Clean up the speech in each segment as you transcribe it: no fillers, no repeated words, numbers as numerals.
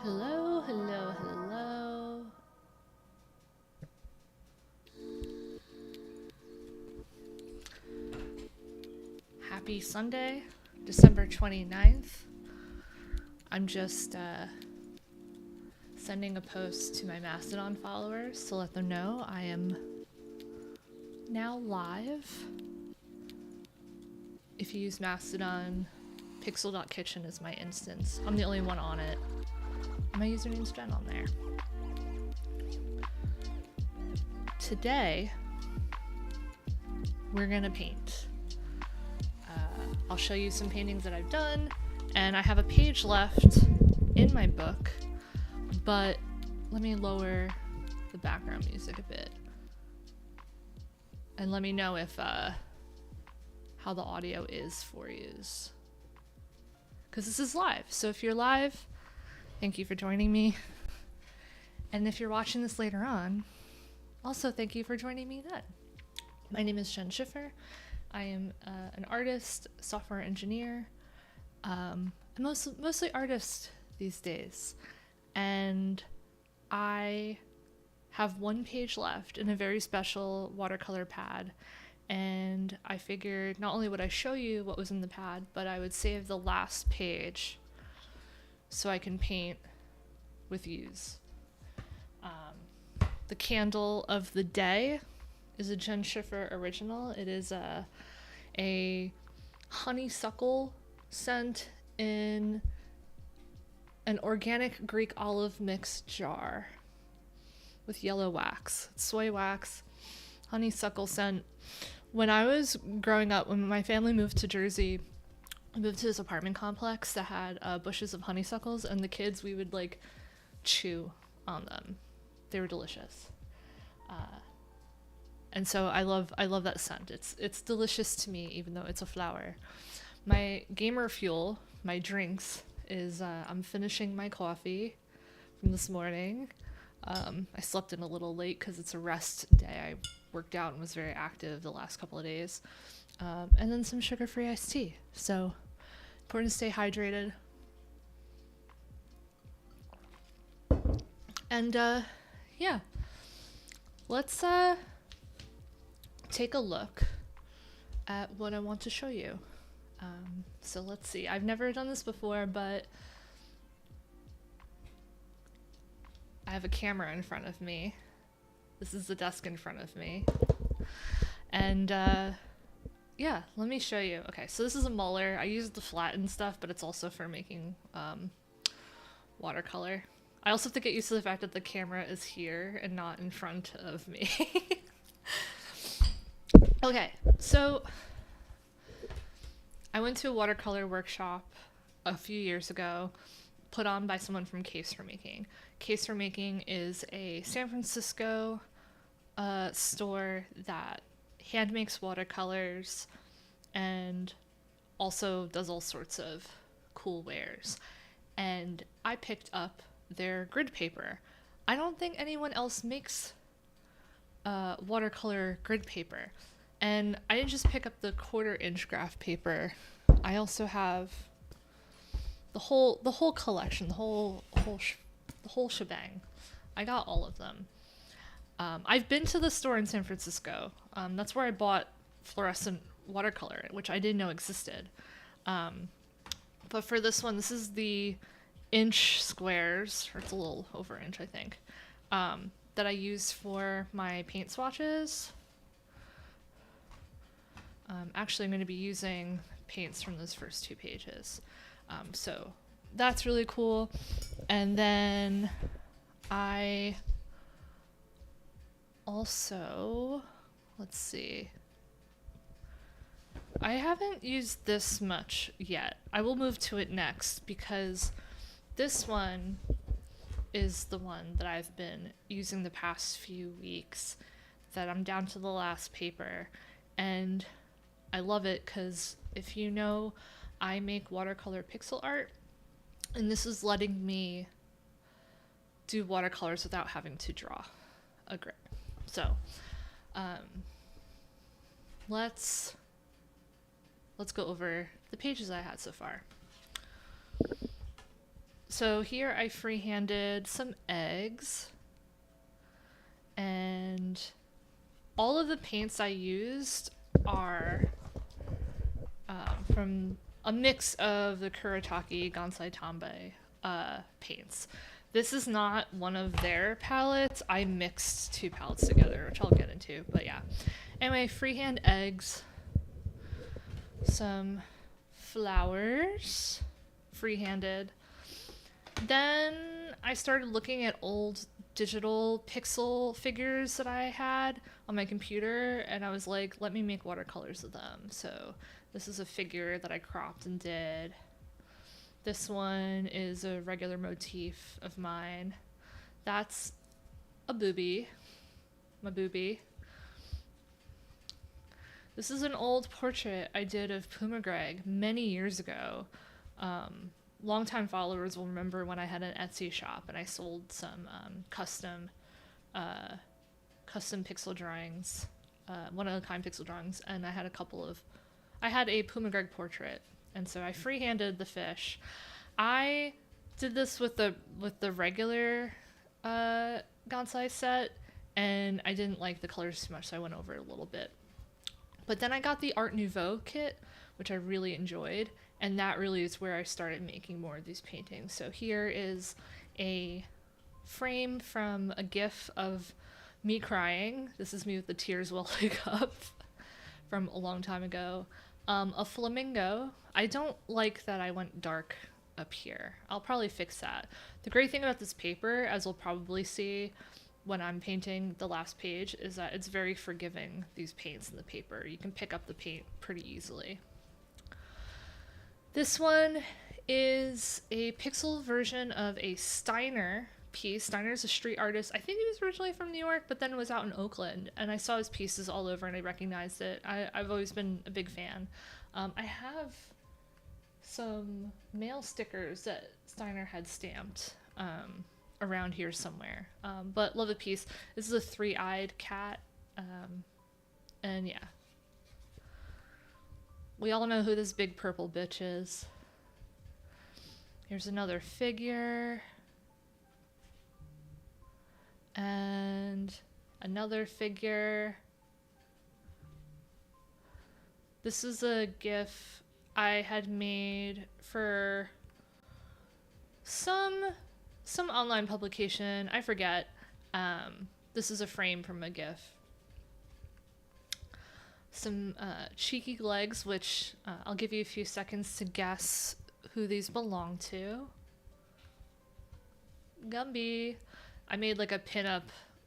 Hello, hello, hello. Happy Sunday, December 29th. I'm just sending a post to my Mastodon followers to let them know I am now live. If you use Mastodon, pixel.kitchen is my instance. I'm the only one on it. My username's Jen on there. Today, we're gonna paint. I'll show you some paintings that I've done, and I have a page left in my book, but let me lower the background music a bit. And let me know if how the audio is for yous. Because this is live, so if you're live, thank you for joining me. And if you're watching this later on, also thank you for joining me then. My name is Jen Schiffer. I am an artist, software engineer, mostly artist these days. And I have one page left in a very special watercolor pad. And I figured not only would I show you what was in the pad, but I would save the last page so I can paint with yous. The candle of the day is a Jen Schiffer original. It is a honeysuckle scent in an organic Greek olive mix jar with yellow wax. It's soy wax, honeysuckle scent. When I was growing up, when my family moved to Jersey, we moved to this apartment complex that had bushes of honeysuckles, and the kids, we would like chew on them. They were delicious. And so I love that scent. It's delicious to me, even though it's a flower. My gamer fuel, my drinks, is I'm finishing my coffee from this morning. I slept in a little late because it's a rest day. I worked out and was very active the last couple of days. And then some sugar-free iced tea. So important to stay hydrated. And yeah, let's take a look at what I want to show you. So let's see. I've never done this before, but I have a camera in front of me. This is the desk in front of me. And yeah, let me show you. Okay, so this is a Muller. I use the flattened stuff, but it's also for making watercolor. I also have to get used to the fact that the camera is here and not in front of me. Okay, so I went to a watercolor workshop a few years ago, put on by someone from Case for Making. Case for Making is a San Francisco store that hand makes watercolors and also does all sorts of cool wares. And I picked up their grid paper. I don't think anyone else makes watercolor grid paper. And I didn't just pick up the 1/4-inch graph paper. I also have the whole collection, the whole shebang. I got all of them. I've been to the store in San Francisco. That's where I bought fluorescent watercolor, which I didn't know existed. But for this one, this is the inch squares, or it's a little over inch, I think, that I use for my paint swatches. Actually, I'm going to be using paints from those first 2 pages. So that's really cool. And then I also, let's see. I haven't used this much yet. I will move to it next because this one is the one that I've been using the past few weeks, that I'm down to the last paper. And I love it because if you know, I make watercolor pixel art, and this is letting me do watercolors without having to draw a grid. So let's go over the pages I had so far. So here I freehanded some eggs, and all of the paints I used are from a mix of the Kuretake Gansai Tambay paints. This is not one of their palettes. I mixed two palettes together, which I'll get into, but yeah. Anyway, freehand eggs, some flowers, freehanded. Then I started looking at old digital pixel figures that I had on my computer, and I was like, let me make watercolors of them. So this is a figure that I cropped and did. This one is a regular motif of mine. That's a boobie, my boobie. This is an old portrait I did of Puma Greg many years ago. Longtime followers will remember when I had an Etsy shop and I sold some custom pixel drawings, one-of-a-kind pixel drawings, and I had a Puma Greg portrait, and so I freehanded the fish. I did this with the regular Gansai set, and I didn't like the colors too much, so I went over it a little bit. But then I got the Art Nouveau kit, which I really enjoyed, and that really is where I started making more of these paintings. So here is a frame from a GIF of me crying. This is me with the tears welling up from a long time ago. A flamingo. I don't like that I went dark up here. I'll probably fix that. The great thing about this paper, as we'll probably see when I'm painting the last page, is that it's very forgiving, these paints in the paper. You can pick up the paint pretty easily. This one is a pixel version of a Steiner piece. Steiner's a street artist. I think he was originally from New York, but then was out in Oakland, and I saw his pieces all over and I recognized it. I've always been a big fan. I have some mail stickers that Steiner had stamped around here somewhere, but love the piece. This is a three-eyed cat, and yeah. We all know who this big purple bitch is. Here's another figure. And another figure. This is a GIF I had made for some online publication. I forget. This is a frame from a GIF. Some cheeky legs, which I'll give you a few seconds to guess who these belong to. Gumby. I made like a pinup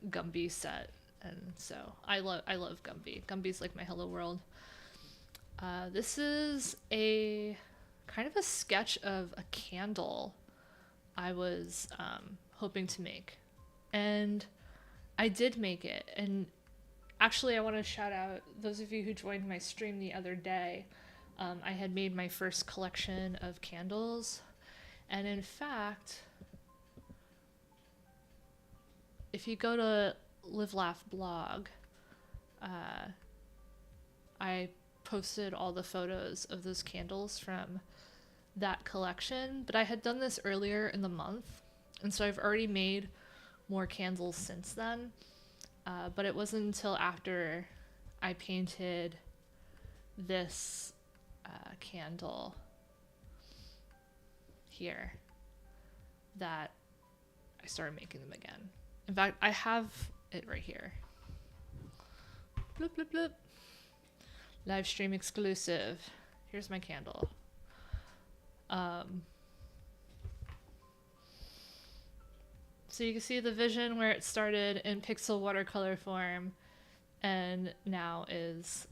Gumby set, and so I love Gumby. Gumby's like my hello world. This is a kind of a sketch of a candle I was hoping to make, and I did make it. And actually, I want to shout out those of you who joined my stream the other day. I had made my first collection of candles, and in fact, if you go to Live Laugh blog, I posted all the photos of those candles from that collection, but I had done this earlier in the month, and so I've already made more candles since then. But it wasn't until after I painted this candle here that I started making them again. In fact, I have it right here. Bloop, bloop, bloop. Live stream exclusive. Here's my candle. So you can see the vision where it started in pixel watercolor form and now is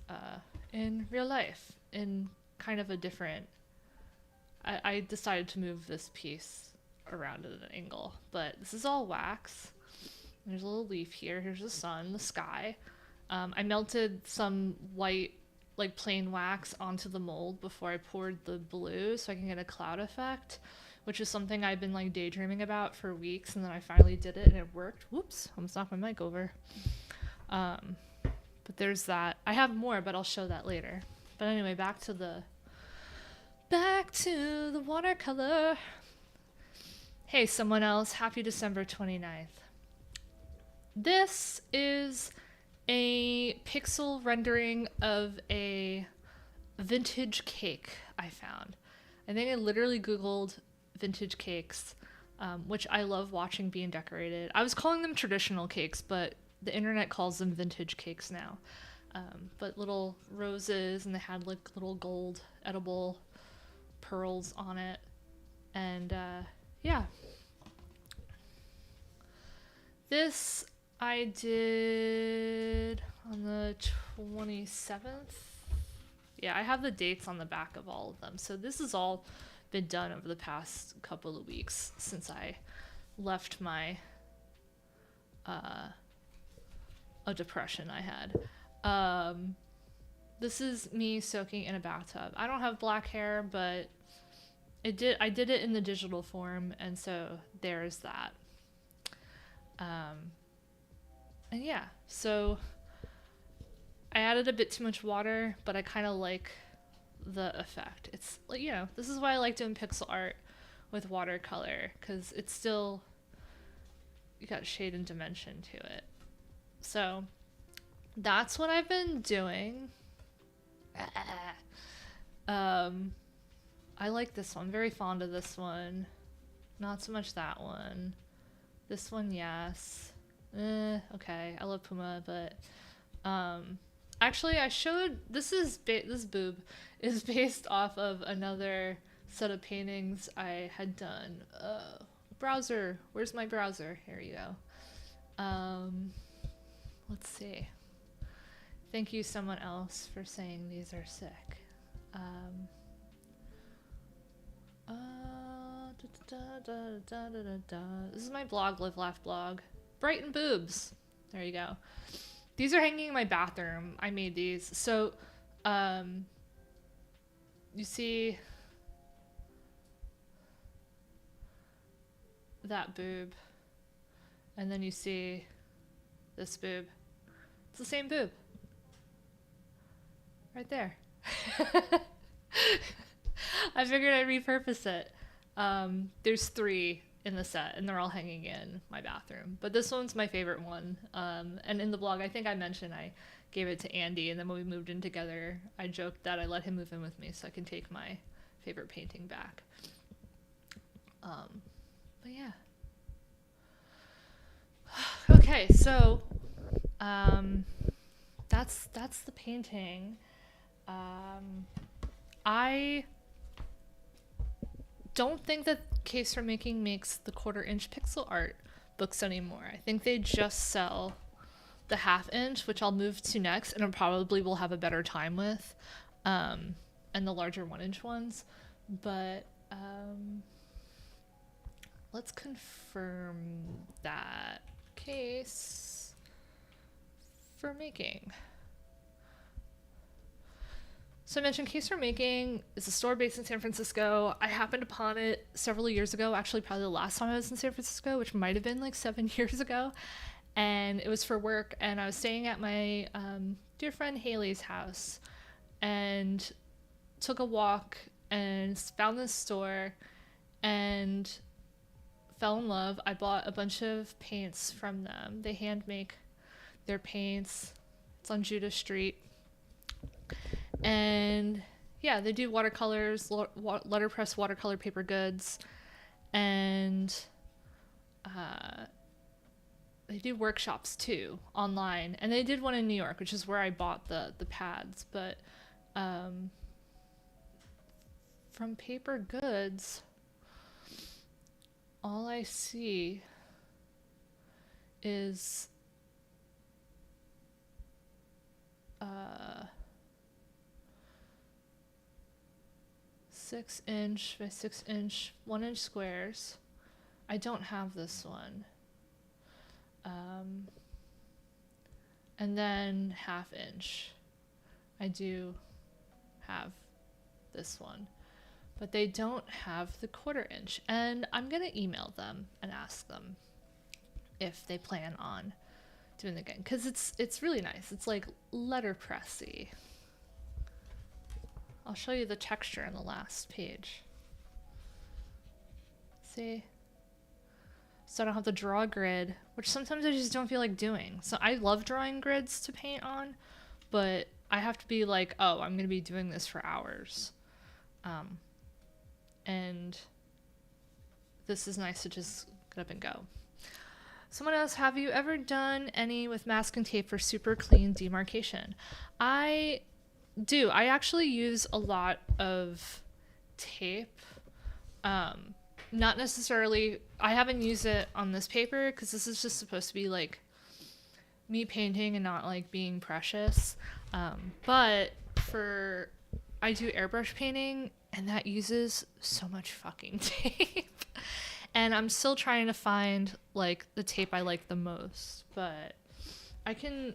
in real life in kind of a different... I decided to move this piece around at an angle, but this is all wax. There's a little leaf here. Here's the sun, the sky. I melted some white, like plain wax onto the mold before I poured the blue so I can get a cloud effect, which is something I've been like daydreaming about for weeks, and then I finally did it and it worked. Whoops, almost knocked my mic over. But there's that. I have more, but I'll show that later. But anyway, back to the watercolor. Hey, someone else, happy December 29th. This is a pixel rendering of a vintage cake I found. I think I literally Googled vintage cakes, which I love watching being decorated. I was calling them traditional cakes, but the internet calls them vintage cakes now. But little roses, and they had like little gold edible pearls on it. And yeah. This I did on the 27th. Yeah, I have the dates on the back of all of them. So this has all been done over the past couple of weeks since I left my a depression I had. This is me soaking in a bathtub. I don't have black hair, but I did it in the digital form, and so there's that. And yeah, so I added a bit too much water, but I kind of like the effect. It's like, you know, this is why I like doing pixel art with watercolor, because it's still, you got shade and dimension to it. So that's what I've been doing. I like this one, very fond of this one. Not so much that one. This one, yes. Okay, I love Puma, but actually I showed, this boob is based off of another set of paintings I had done. Browser, where's my browser? Here you go. Let's see. Thank you someone else for saying these are sick. This is my blog, Live Laugh blog. Brighton boobs. There you go. These are hanging in my bathroom. I made these. So, you see that boob, and then you see this boob. It's the same boob. Right there. I figured I'd repurpose it. There's 3 in the set, and they're all hanging in my bathroom. But this one's my favorite one. And in the blog, I think I mentioned I gave it to Andy, and then when we moved in together, I joked that I let him move in with me so I can take my favorite painting back. But yeah. Okay, so that's the painting. I don't think that Case for Making makes the 1/4 inch pixel art books anymore. I think they just sell the 1/2 inch, which I'll move to next, and I probably will have a better time with, and the larger 1 inch ones. But let's confirm that. Case for Making. So I mentioned Case for Making is a store based in San Francisco. I happened upon it several years ago, actually probably the last time I was in San Francisco, which might have been like 7 years ago. And it was for work, and I was staying at my dear friend Haley's house, and took a walk and found this store and fell in love. I bought a bunch of paints from them. They hand make their paints. It's on Judah Street. And yeah, they do watercolors, letterpress watercolor paper goods, and they do workshops too online. And they did one in New York, which is where I bought the pads. But from paper goods, all I see is 6 inch by 6 inch, 1 inch squares. I don't have this one. And then 1/2 inch. I do have this one, but they don't have the 1/4 inch. And I'm gonna email them and ask them if they plan on doing it again, because it's really nice. It's like letterpressy. I'll show you the texture on the last page. See? so I don't have to draw a grid, which sometimes I just don't feel like doing. So I love drawing grids to paint on, but I have to be like, oh, I'm going to be doing this for hours. And this is nice to just get up and go. Someone else, have you ever done any with masking tape for super clean demarcation? I do. I actually use a lot of tape. Not necessarily, I haven't used it on this paper because this is just supposed to be like me painting and not like being precious. But I do airbrush painting and that uses so much fucking tape. And I'm still trying to find like the tape I like the most, but I can,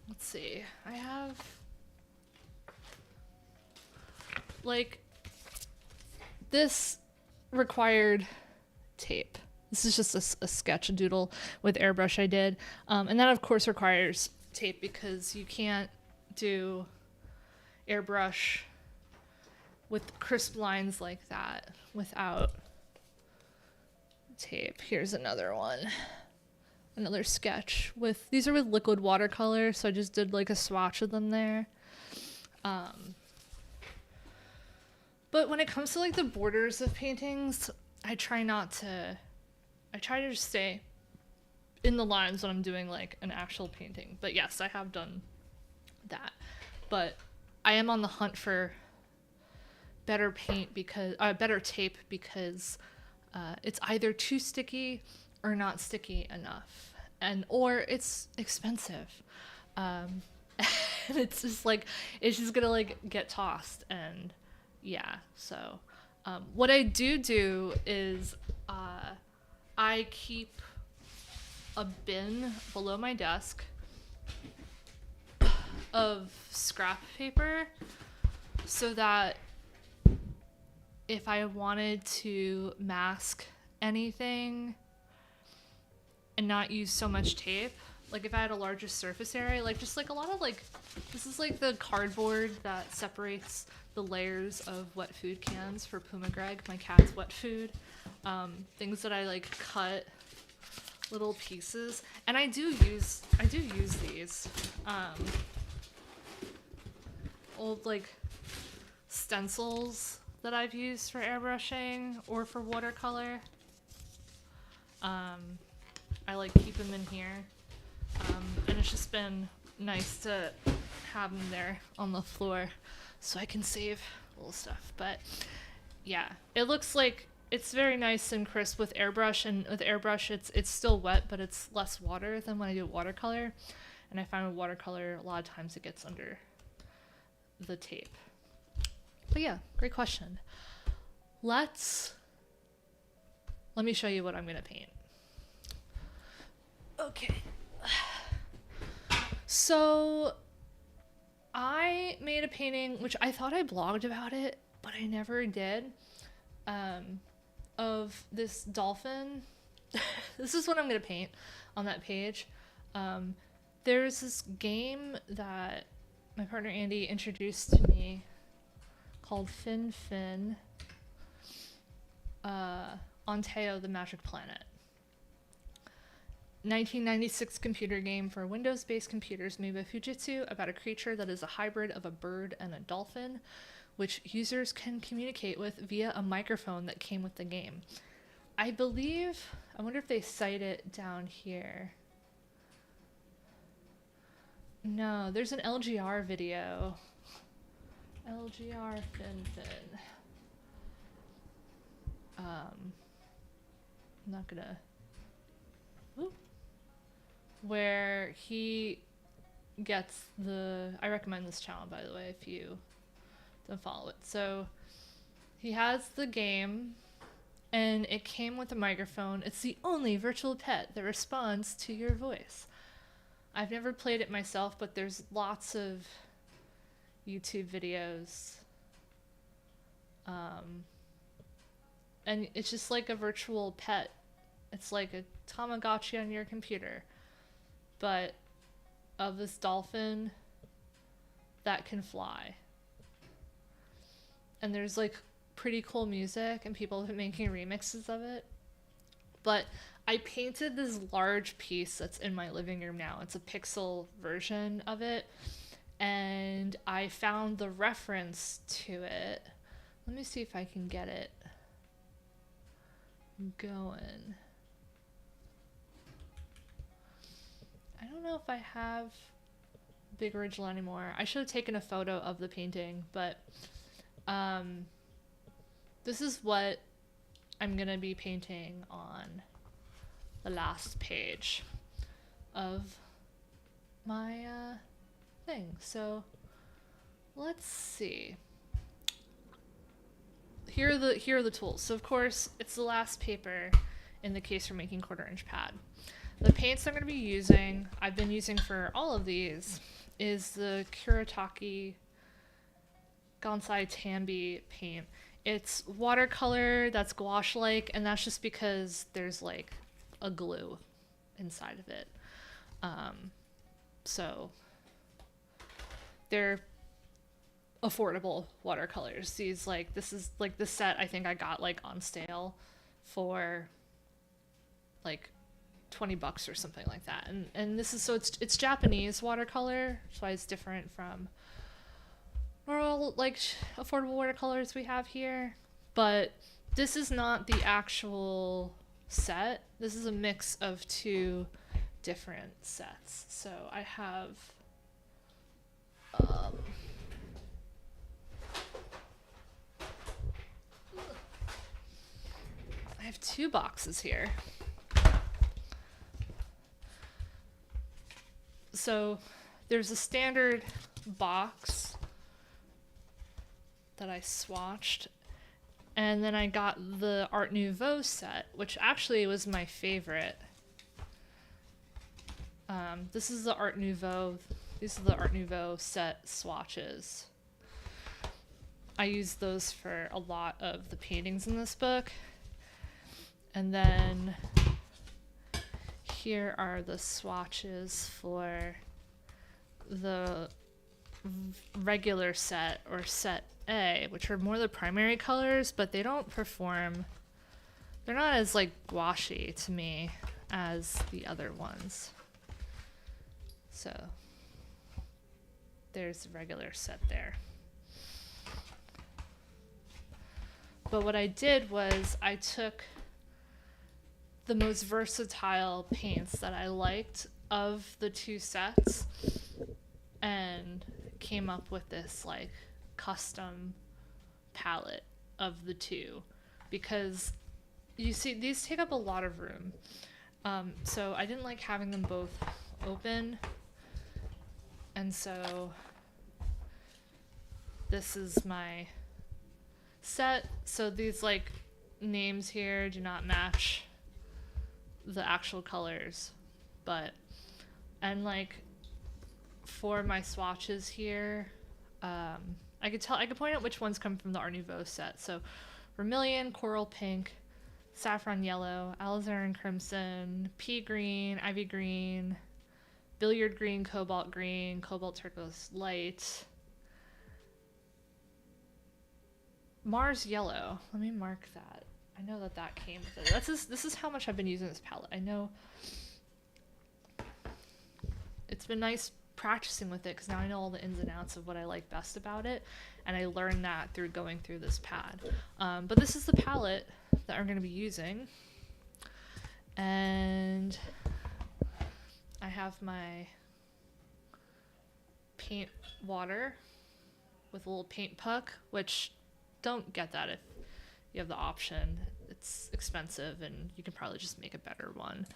let's see, I have like this required tape. This is just a sketch, a doodle with airbrush I did. And that of course requires tape because you can't do airbrush with crisp lines like that without tape. Here's another one. Another sketch with, these are with liquid watercolor, so I just did like a swatch of them there. But when it comes to like the borders of paintings, I try to just stay in the lines when I'm doing like an actual painting. But yes, I have done that. But I am on the hunt for better tape because it's either too sticky or not sticky enough, or it's expensive, and it's just gonna like get tossed. And yeah, so what I do is I keep a bin below my desk of scrap paper so that if I wanted to mask anything and not use so much tape, like if I had a larger surface area, like just like a lot of like, this is like the cardboard that separates the layers of wet food cans for Puma Greg, my cat's wet food. Things that I like cut little pieces, and I do use these old like stencils that I've used for airbrushing or for watercolor. I like keep them in here, and it's just been nice to have them there on the floor so I can save little stuff. But yeah, it looks like it's very nice and crisp with airbrush, and with airbrush it's still wet, but it's less water than when I do watercolor. And I find with watercolor a lot of times it gets under the tape. But yeah, great question. Let me show you what I'm gonna paint. Okay. So I made a painting, which I thought I blogged about it, but I never did, of this dolphin. This is what I'm gonna paint on that page. There's this game that my partner Andy introduced to me called Fin on Teo the Magic Planet. 1996 computer game for Windows-based computers made by Fujitsu about a creature that is a hybrid of a bird and a dolphin, which users can communicate with via a microphone that came with the game. I wonder if they cite it down here. No, there's an LGR video. LGR Fin. I'm not gonna... Ooh. Where he gets I recommend this channel, by the way, if you don't follow it. So he has the game, and it came with a microphone. It's the only virtual pet that responds to your voice. I've never played it myself, but there's lots of YouTube videos. And it's just like a virtual pet. It's like a Tamagotchi on your computer, but of this dolphin that can fly. And there's like pretty cool music and people have been making remixes of it. But I painted this large piece that's in my living room now. It's a pixel version of it. And I found the reference to it. Let me see if I can get it going. I don't know if I have Big Original anymore. I should have taken a photo of the painting, but this is what I'm gonna be painting on the last page of my thing. So let's see. Here are the tools. So of course it's the last paper in the case for making 1/4 inch pad. The paints I'm going to be using, I've been using for all of these, is the Kuretake Gansai Tambi paint. It's watercolor that's gouache-like, and that's just because there's like a glue inside of it. So they're affordable watercolors. These this is like the set I think I got like on sale for like $20 or something like that. And this is, so it's Japanese watercolor, that's why it's different from normal like affordable watercolors we have here. But this is not the actual set. This is a mix of 2 different sets. So I have I have 2 boxes here. So there's a standard box that I swatched, and then I got the Art Nouveau set, which actually was my favorite. This is the Art Nouveau. These are the Art Nouveau set swatches. I used those for a lot of the paintings in this book. And then here are the swatches for the regular set, or set A, which are more the primary colors, but they don't perform, they're not as like gouache to me as the other ones. So there's the regular set there. But what I did was I took the most versatile paints that I liked of the 2 sets and came up with this like custom palette of the 2, because you see these take up a lot of room. So I didn't like having them both open, and so this is my set. So these like names here do not match the actual colors, and like for my swatches here, I could point out which ones come from the Art Nouveau set. So vermilion, coral pink, saffron yellow, alizarin crimson, pea green, ivy green, billiard green, cobalt turquoise light, Mars yellow. Let me mark that. I know that came with it. This is how much I've been using this palette. I know it's been nice practicing with it, because now I know all the ins and outs of what I like best about it, and I learned that through going through this pad. But this is the palette that I'm going to be using, and I have my paint water with a little paint puck, which don't get that if you have the option. It's expensive and you can probably just make a better one.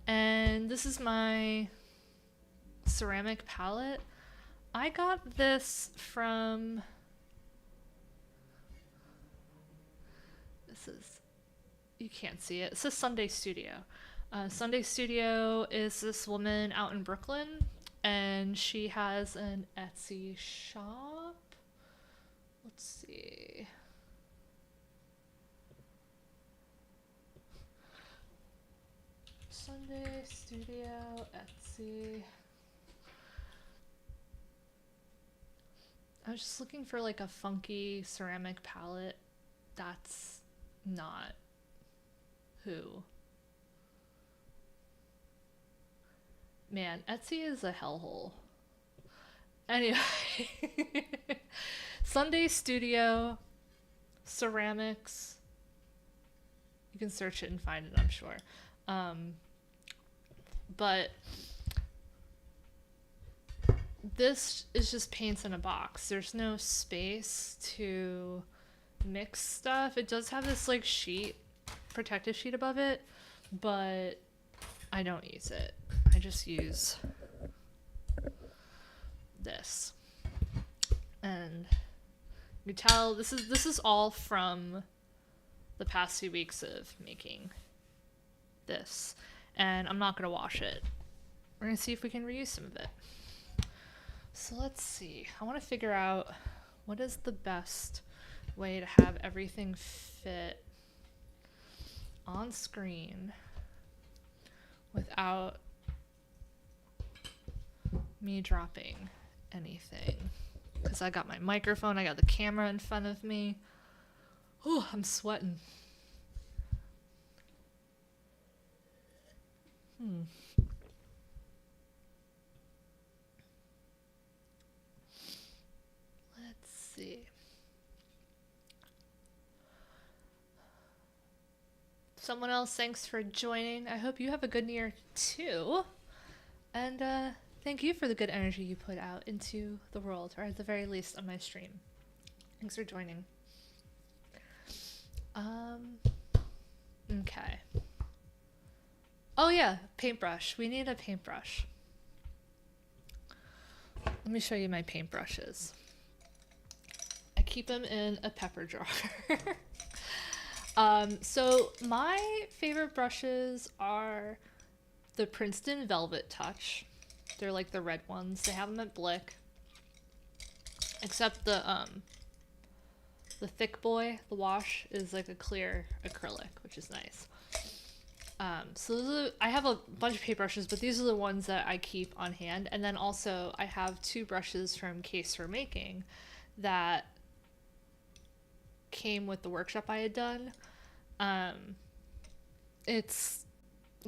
And this is my ceramic palette. I got this from, you can't see it. It says Sunday Studio. Sunday Studio is this woman out in Brooklyn, and she has an Etsy shop. Let's see. Sunday Studio, Etsy. I was just looking for like a funky ceramic palette. That's not who. Man, Etsy is a hellhole. Anyway, Sunday Studio ceramics. You can search it and find it, I'm sure. But this is just paints in a box. There's no space to mix stuff. It does have this like sheet, protective sheet above it, but I don't use it. I just use this. And you can tell this is all from the past few weeks of making this. And I'm not gonna wash it. We're gonna see if we can reuse some of it. So let's see. I want to figure out what is the best way to have everything fit on screen without me dropping anything. Because I got my microphone, I got the camera in front of me. Oh, I'm sweating. Let's see. Someone else, thanks for joining. I hope you have a good New Year too. And thank you for the good energy you put out into the world, or at the very least on my stream. Thanks for joining. Okay. Oh yeah, paintbrush. We need a paintbrush. Let me show you my paintbrushes. I keep them in a pepper jar. So my favorite brushes are the Princeton Velvet Touch. They're like the red ones. They have them at Blick. Except the thick boy, the wash, is like a clear acrylic, which is nice. So I have a bunch of paintbrushes, but these are the ones that I keep on hand. And then also I have two brushes from Case for Making that came with the workshop I had done. It's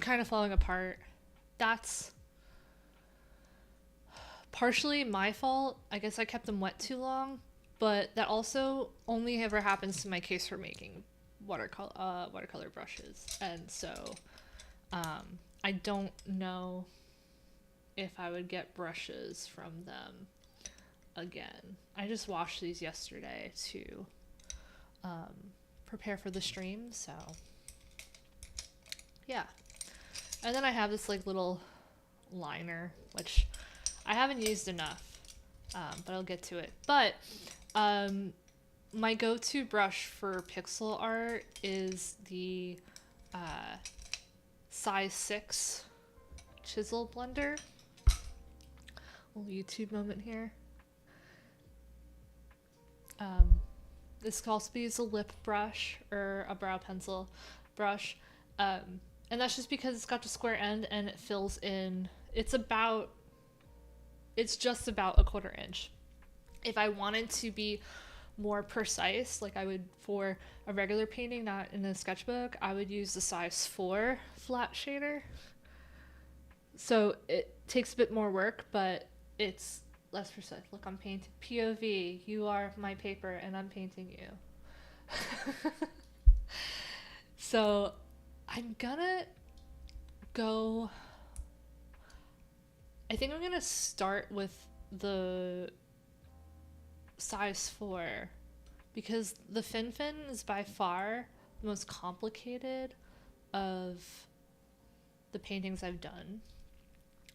kind of falling apart. That's partially my fault. I guess I kept them wet too long, but that also only ever happens to my Case for Making watercolor brushes. And so I don't know if I would get brushes from them again. I just washed these yesterday to prepare for the stream, so yeah. And then I have this like little liner, which I haven't used enough, but I'll get to it. But my go-to brush for pixel art is the size 6 chisel blender. Little YouTube moment here. This can also be used as a lip brush or a brow pencil brush. And that's just because it's got the square end and it fills in. It's just about a 1/4 inch. If I wanted to be more precise, like I would for a regular painting, not in a sketchbook, I would use the size 4 flat shader. So it takes a bit more work, but it's less precise. Look, I'm painting POV. You are my paper and I'm painting you. So I'm gonna go, I think I'm gonna start with the size 4 because the Fin is by far the most complicated of the paintings I've done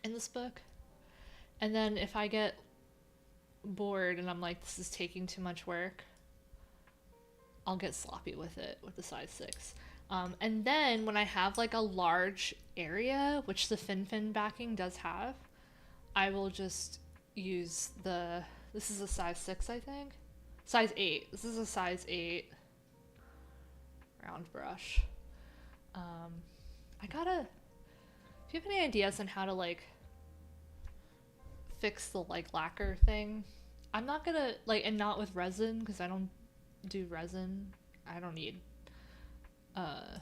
in this book. And then if I get bored and I'm like, this is taking too much work, I'll get sloppy with it with the size 6. And then when I have like a large area, which the Fin backing does have, I will just use this is a size 6, I think. Size 8. This is a size 8 round brush. If you have any ideas on how to like fix the like lacquer thing, I'm not gonna, like, and not with resin, because I don't do resin. I don't need an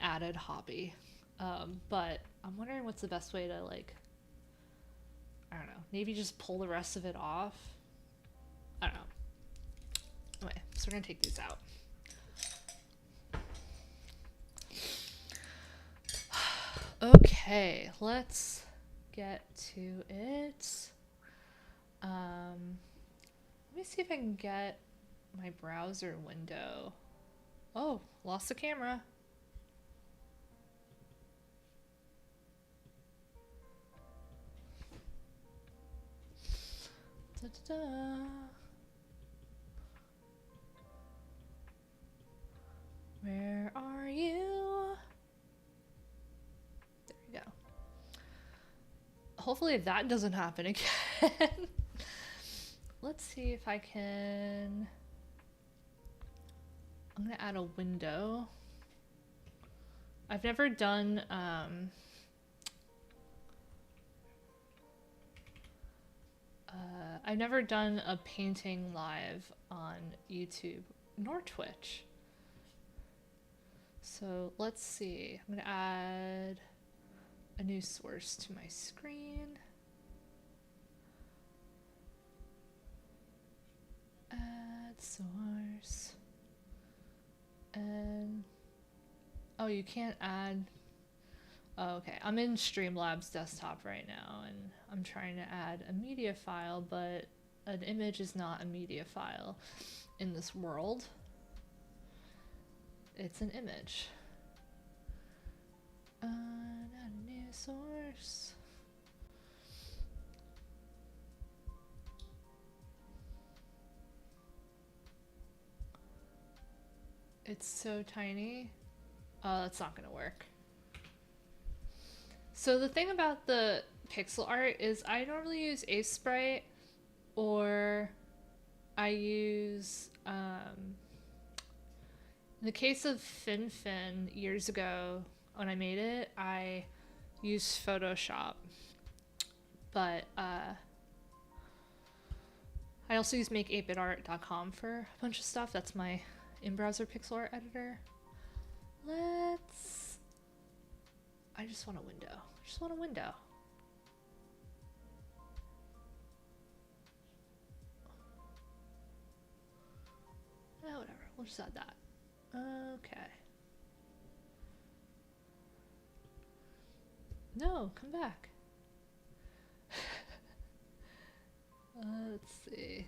added hobby. But I'm wondering what's the best way to, like, I don't know, maybe just pull the rest of it off. I don't know. Anyway, so we're gonna take these out. Okay, let's get to it. Let me see if I can get my browser window. Oh, lost the camera. Da-da-da. Where are you? There we go. Hopefully that doesn't happen again. Let's see if I can... I'm gonna add a window. I've never done a painting live on YouTube nor Twitch. So let's see. I'm gonna add a new source to my screen. Add source. And oh, you can't add. Oh, okay. I'm in Streamlabs desktop right now, and I'm trying to add a media file, but an image is not a media file in this world. It's an image. Add a new source. It's so tiny. Oh, that's not gonna work. So the thing about the pixel art is I normally use Ace Sprite, or I use, in the case of FinFin years ago when I made it, I used Photoshop. But I also use make8bitart.com for a bunch of stuff. That's my in-browser pixel art editor. I just want a window. I just want a window. Oh, whatever. We'll just add that. Okay. No, come back. Let's see.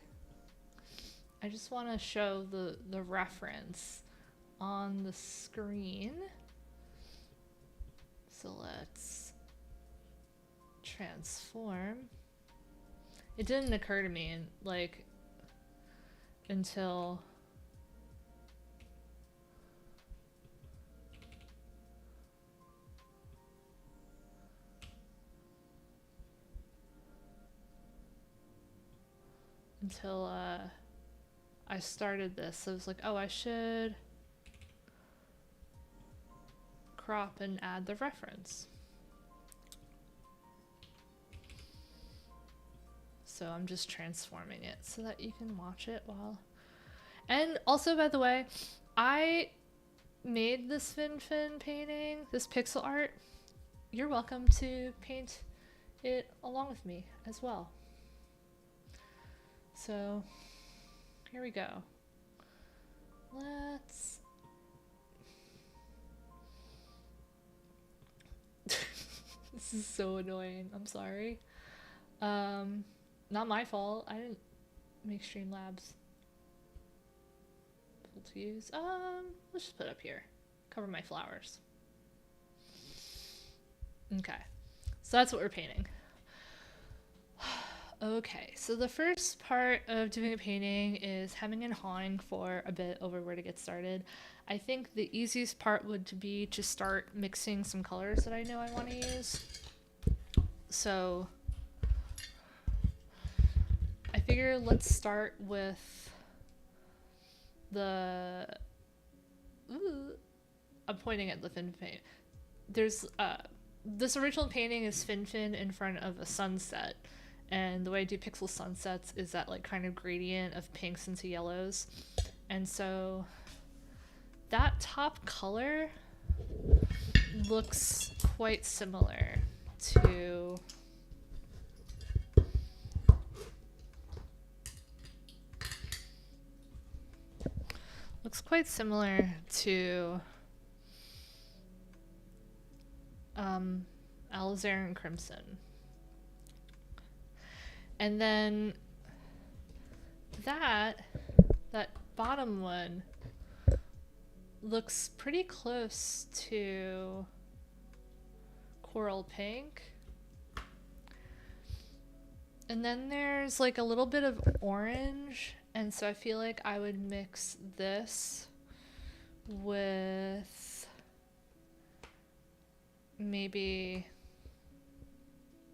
I just want to show the reference on the screen. So let's transform. It didn't occur to me until I started this. I was like, oh, I should crop and add the reference. So I'm just transforming it so that you can watch it while... And also, by the way, I made this FinFin painting, this pixel art. You're welcome to paint it along with me as well. So here we go. Let's... This is so annoying. I'm sorry. Not my fault. I didn't make Streamlabs full to use. Let's just put it up here. Cover my flowers. Okay. So that's what we're painting. Okay, so the first part of doing a painting is hemming and hawing for a bit over where to get started. I think the easiest part would be to start mixing some colors that I know I want to use. So I figure let's start with the... Ooh, I'm pointing at the FinFin paint. There's this original painting is FinFin in front of a sunset. And the way I do pixel sunsets is that like kind of gradient of pinks into yellows. And so that top color looks quite similar to alizarin crimson. And then that bottom one looks pretty close to coral pink. And then there's like a little bit of orange, and so I feel like I would mix this with maybe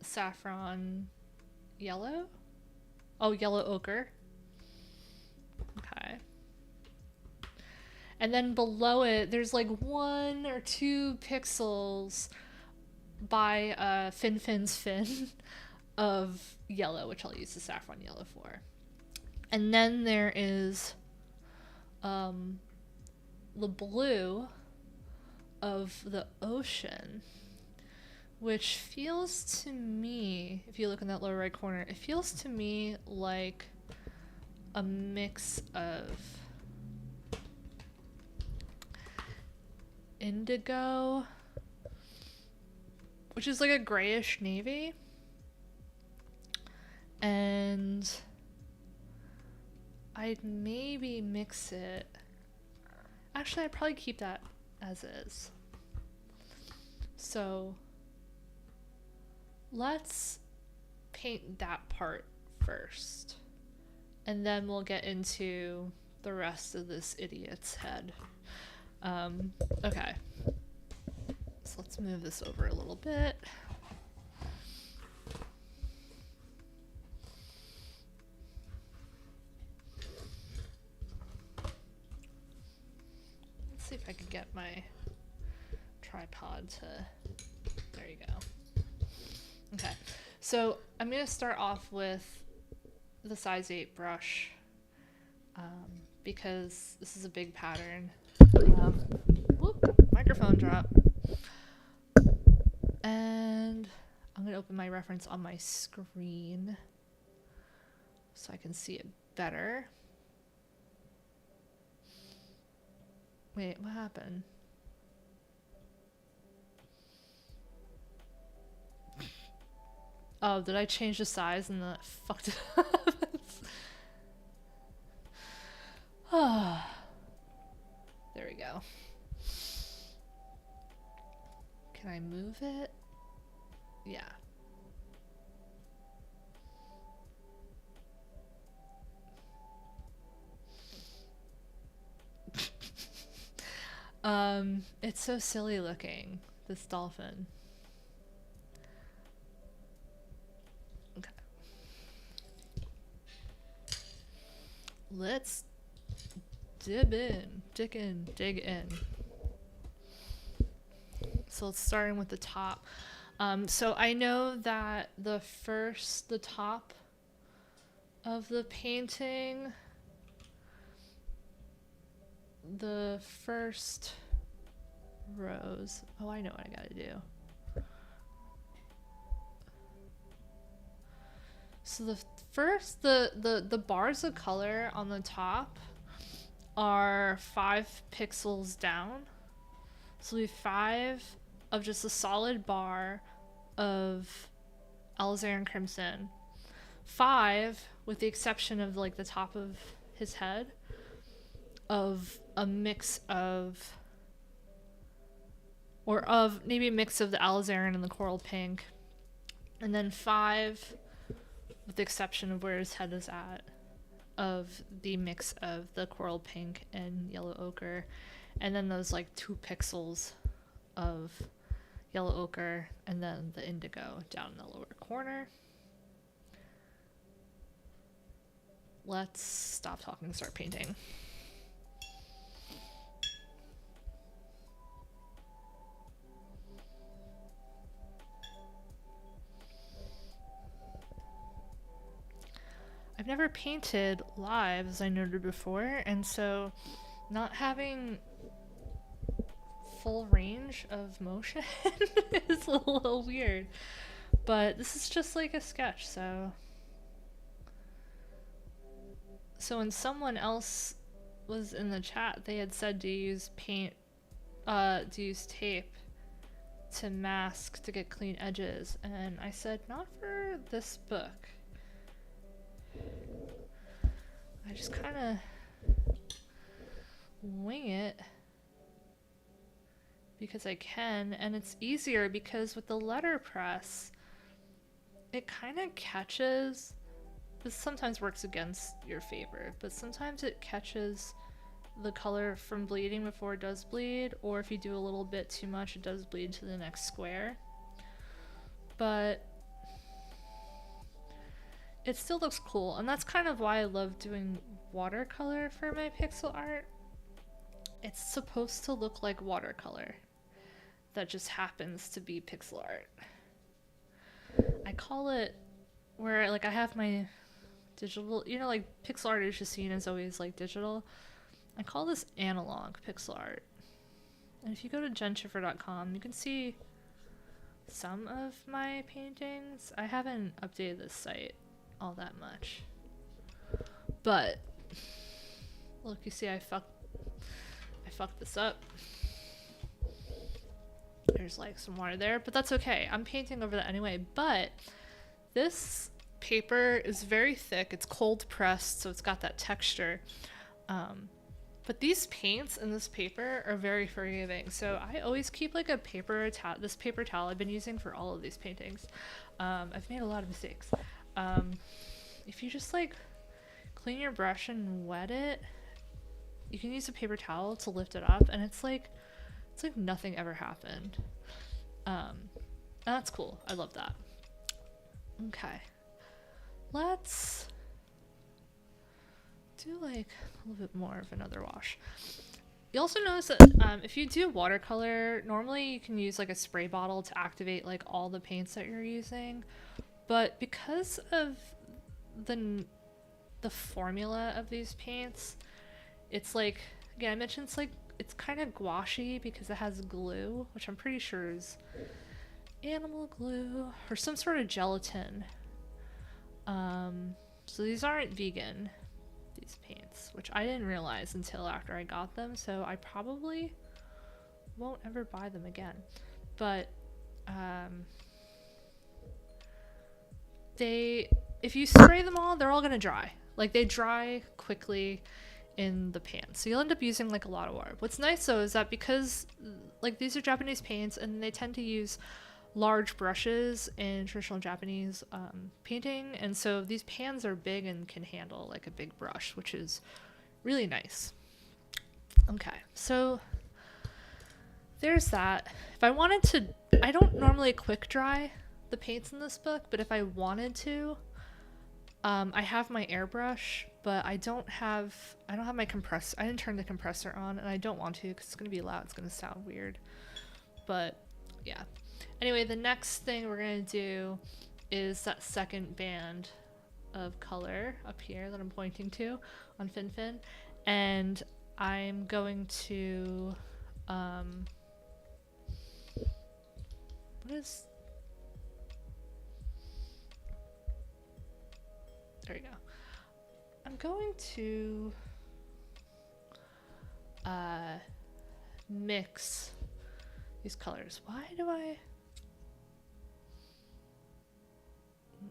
saffron yellow? Oh, yellow ochre. Okay. And then below it, there's like 1 or 2 pixels by Fin's fin of yellow, which I'll use the saffron yellow for. And then there is the blue of the ocean, which feels to me, if you look in that lower right corner, it feels to me like a mix of indigo, which is like a grayish navy, and I'd maybe mix it. Actually, I'd probably keep that as is. So let's paint that part first, and then we'll get into the rest of this idiot's head. Okay, so let's move this over a little bit. Let's see if I can get my tripod to, there you go. Okay, so I'm going to start off with the size 8 brush because this is a big pattern. Whoop, microphone drop. And I'm going to open my reference on my screen so I can see it better. Wait, what happened? Oh, did I change the size and that fucked it up? There we go. Can I move it? Yeah. It's so silly looking, this dolphin. Okay. Let's dig in. So let's starting with the top. So I know that the top of the painting, the first rows. Oh, I know what I gotta do. So the bars of color on the top are 5 pixels down. So we have 5 of just a solid bar of alizarin crimson. 5, with the exception of like the top of his head, of a mix of, or of maybe a mix of the alizarin and the coral pink. And then 5, with the exception of where his head is at, of the mix of the coral pink and yellow ochre. And then those like 2 pixels of yellow ochre, and then the indigo down in the lower corner. Let's stop talking and start painting. I've never painted live, as I noted before, and so not having full range of motion is a little weird. But this is just like a sketch, so when someone else was in the chat, they had said to use to use tape to mask to get clean edges, and I said not for this book. I just kind of wing it because I can, and it's easier because with the letterpress it kind of catches. This sometimes works against your favor, but sometimes it catches the color from bleeding before it does bleed, or if you do a little bit too much, it does bleed to the next square. But it still looks cool, and that's kind of why I love doing watercolor for my pixel art. It's supposed to look like watercolor that just happens to be pixel art. I call it where like I have my digital, you know, like pixel art is just seen as always like digital. I call this analog pixel art. And if you go to xoxo.com, you can see some of my paintings. I haven't updated this site all that much. But look, you see I fucked this up. There's like some water there, but that's okay. I'm painting over that anyway. But this paper is very thick. It's cold pressed, so it's got that texture. But these paints in this paper are very forgiving. So I always keep like a paper towel. This paper towel I've been using for all of these paintings. I've made a lot of mistakes. If you just like clean your brush and wet it, you can use a paper towel to lift it up, and it's like nothing ever happened. And that's cool. I love that. Okay. Let's do like a little bit more of another wash. You also notice that if you do watercolor, normally you can use like a spray bottle to activate like all the paints that you're using. But because of the formula of these paints, it's like, again, I mentioned it's kind of gouache because it has glue, which I'm pretty sure is animal glue or some sort of gelatin. So these aren't vegan, these paints, which I didn't realize until after I got them, so I probably won't ever buy them again. But if you spray them all, they're all gonna dry. Like, they dry quickly in the pan, so you'll end up using like a lot of water. What's nice though is that because like these are Japanese paints and they tend to use large brushes in traditional Japanese painting, and so these pans are big and can handle like a big brush, which is really nice. Okay, so there's that. If I wanted to, I don't normally quick dry the paints in this book, but if I wanted to, I have my airbrush, but I don't have my compressor. I didn't turn the compressor on, and I don't want to because it's gonna be loud. It's gonna sound weird. But yeah. Anyway, the next thing we're gonna do is that second band of color up here that I'm pointing to on Fin, and I'm going to there you go. I'm going to mix these colors. Why do I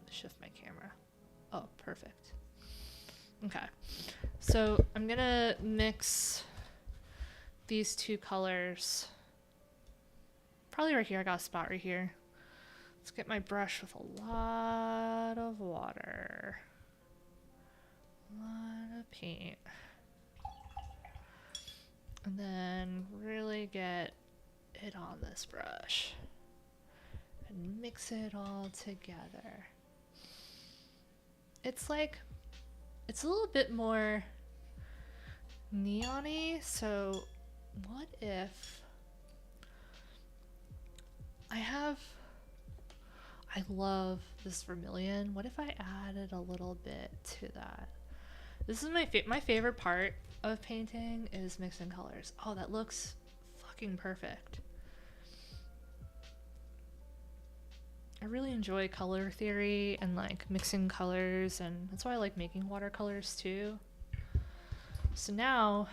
shift my camera? Oh, perfect. Okay, so I'm gonna mix these two colors probably right here. I got a spot right here. Let's get my brush with a lot of water, a lot of paint, and then really get it on this brush and mix it all together. It's like, it's a little bit more neon-y, so what if I I love this vermilion. What if I added a little bit to that? This is my favorite part of painting is mixing colors. Oh, that looks fucking perfect. I really enjoy color theory and like mixing colors, and that's why I like making watercolors too. So now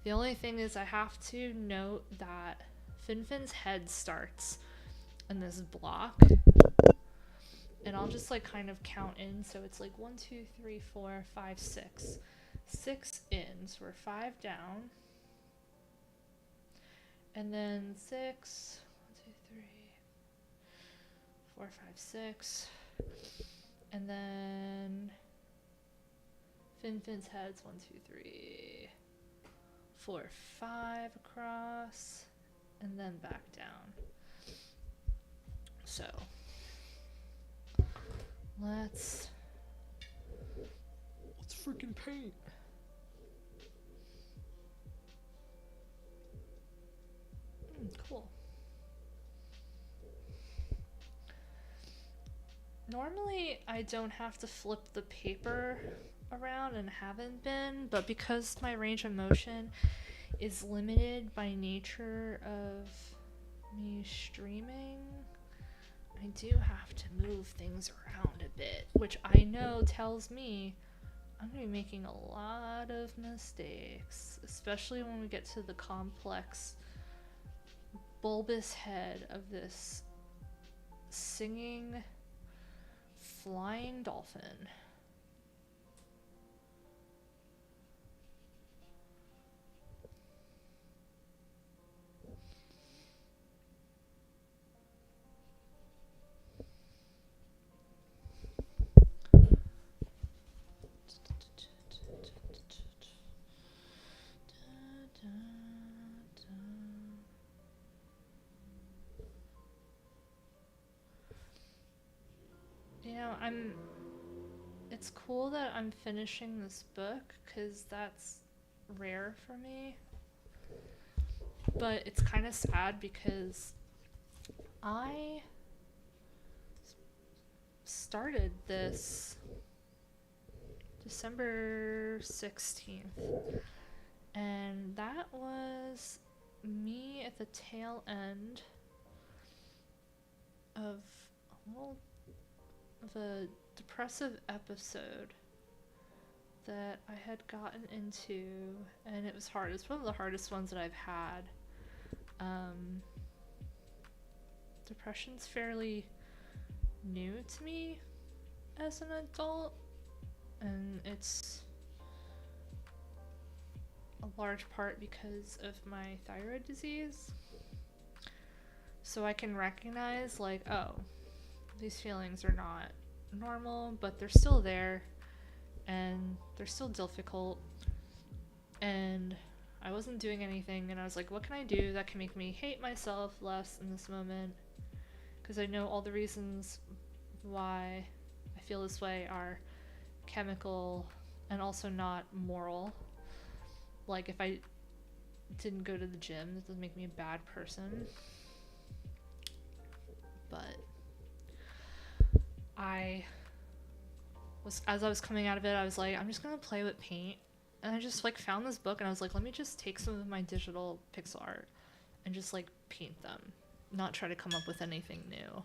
the only thing is I have to note that Finfin's head starts in this block, and I'll just like kind of count in. So it's like 1, 2, 3, 4, 5, 6. 6 in, so we're 5 down. And then 6, 1, 2, 3, 4, 5, 6. And then Finfin's head's 1, 2, 3, 4, 5 across, and then back down. So let's freaking paint. Cool. Normally I don't have to flip the paper around and haven't been, but because my range of motion is limited by nature of me streaming, I do have to move things around a bit, which I know tells me I'm going to be making a lot of mistakes, especially when we get to the complex bulbous head of this singing flying dolphin. You know, it's cool that I'm finishing this book because that's rare for me. But it's kind of sad because I started this December 16th, and that was me at the tail end of a depressive episode that I had gotten into, and it was hard. It's one of the hardest ones that I've had. Depression's fairly new to me as an adult, and it's a large part because of my thyroid disease. So I can recognize, like, oh, these feelings are not normal, but they're still there, and they're still difficult, and I wasn't doing anything, and I was like, what can I do that can make me hate myself less in this moment? Because I know all the reasons why I feel this way are chemical and also not moral. Like, if I didn't go to the gym, that doesn't make me a bad person. But as I was coming out of it, I was like, I'm just gonna play with paint. And I just like found this book, and I was like, let me just take some of my digital pixel art and just like paint them, not try to come up with anything new.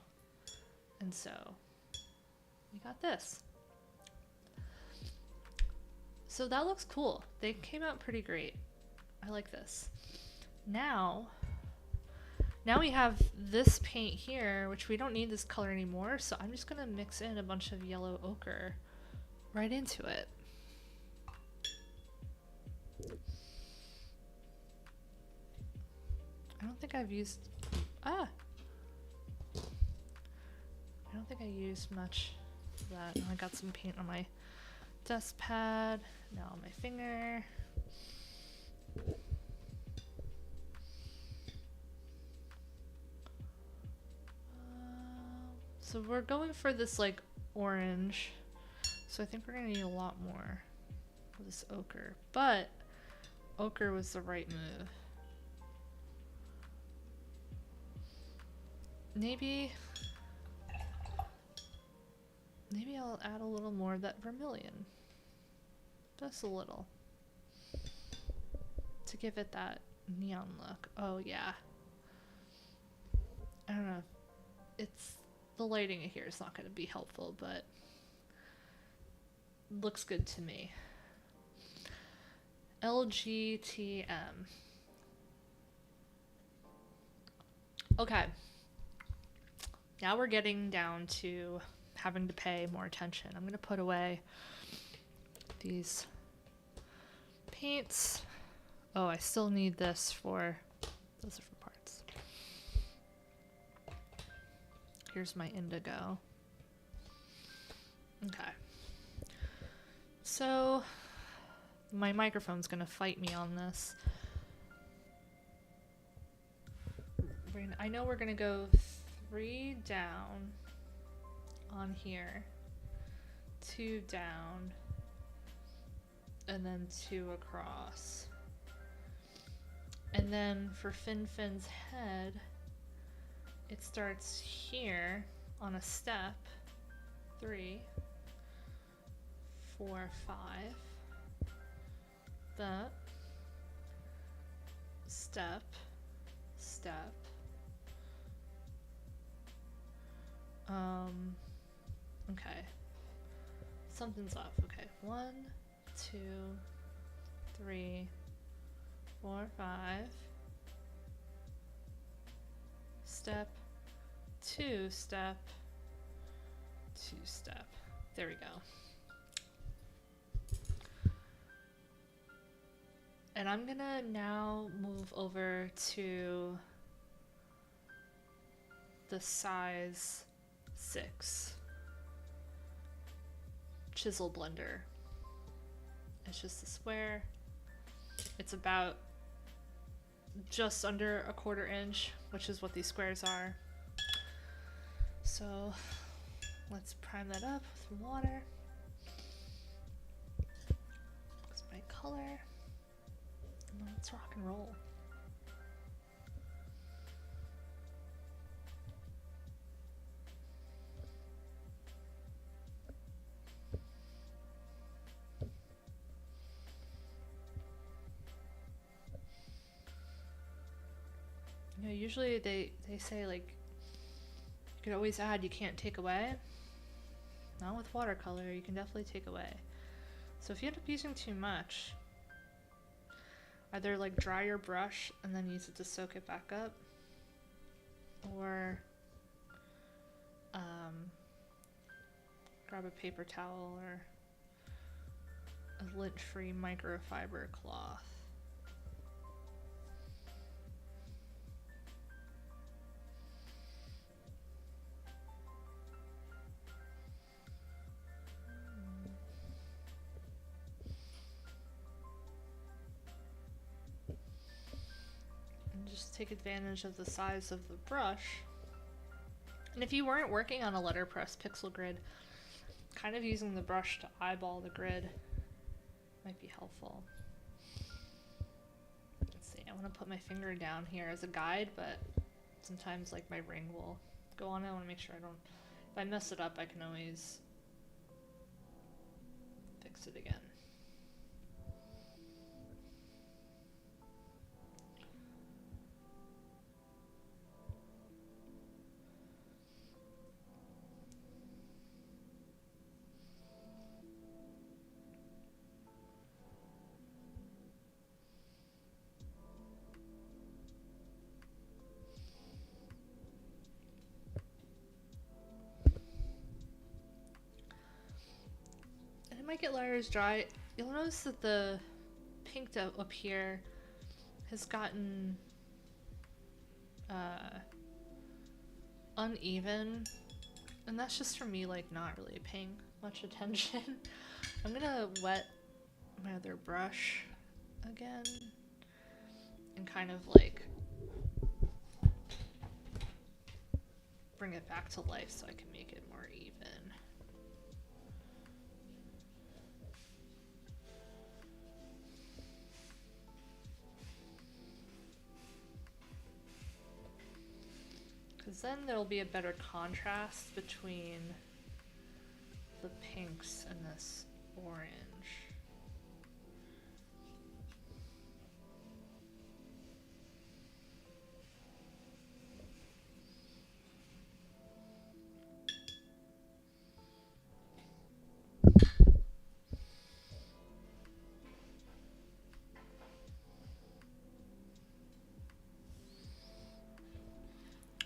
And so we got this. So that looks cool. They came out pretty great. I like this. Now we have this paint here, which we don't need this color anymore, so I'm just gonna mix in a bunch of yellow ochre right into it. I don't think I've used... I don't think I used much of that. I got some paint on my dust pad, now on my finger. So we're going for this like orange, so I think we're gonna need a lot more of this ochre, but ochre was the right move. Maybe maybe I'll add a little more of that vermilion. Just a little. To give it that neon look. Oh yeah. I don't know. It's the lighting here is not going to be helpful, but looks good to me. LGTM. Okay. Now we're getting down to having to pay more attention. I'm going to put away these paints. Oh, I still need this for, those are for parts. Here's my indigo. Okay. So my microphone's gonna fight me on this. I know we're gonna go 3 down on here, 2 down, and then 2 across. And then for Fin's head, it starts here on a step, 3, 4, 5. That step, step. Okay. Something's off. Okay. 1, 2, 3, 4, 5. Step, 2 step, 2 step. There we go. And I'm gonna now move over to the size 6 chisel blender. It's just a square. It's about just under a 1/4 inch, which is what these squares are. So let's prime that up with water. It's my color. And let's rock and roll. You know, usually they say like you could always add, you can't take away. Not with watercolor, you can definitely take away. So if you end up using too much, either like dry your brush and then use it to soak it back up, or grab a paper towel or a lint-free microfiber cloth. Just take advantage of the size of the brush. And if you weren't working on a letterpress pixel grid, kind of using the brush to eyeball the grid might be helpful. Let's see, I want to put my finger down here as a guide, but sometimes like my ring will go on it. I want to make sure I don't, if I mess it up, I can always fix it again. Might get layers dry. You'll notice that the pink up here has gotten uneven, and that's just for me like not really paying much attention. I'm gonna wet my other brush again and kind of like bring it back to life so I can make it more even. Because then there'll be a better contrast between the pinks and this orange.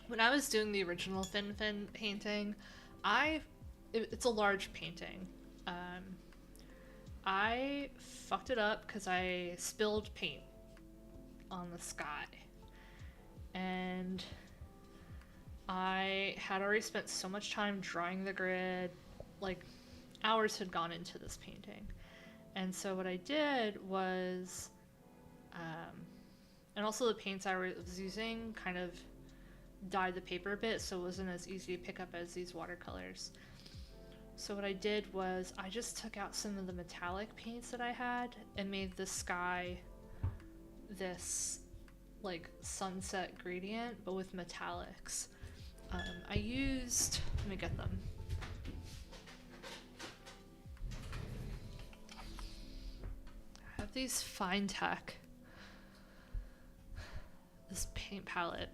When I was doing the original Fin Fin painting, it's a large painting. I fucked it up because I spilled paint on the sky. And I had already spent so much time drawing the grid, like hours had gone into this painting. And so what I did was, and also the paints I was using kind of dyed the paper a bit, so it wasn't as easy to pick up as these watercolors. So what I did was I just took out some of the metallic paints that I had and made the sky this like sunset gradient, but with metallics. I used, let me get them. I have these Fine Tech, this paint palette.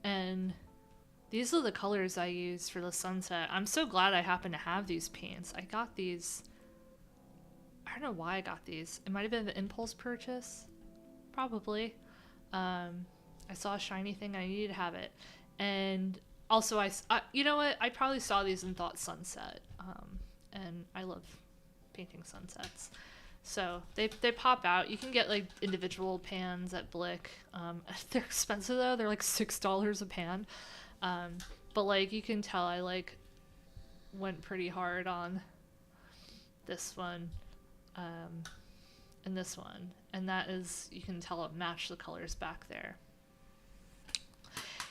And these are the colors I used for the sunset. I'm so glad I happen to have these paints. I got these, I don't know why I got these. It might have been an impulse purchase, probably. I saw a shiny thing, I needed to have it. And also you know what? I probably saw these and thought sunset. And I love painting sunsets. So they pop out. You can get like individual pans at Blick. They're expensive though. They're like $6 a pan. But like you can tell I like went pretty hard on this one and this one. And that is, you can tell it matched the colors back there.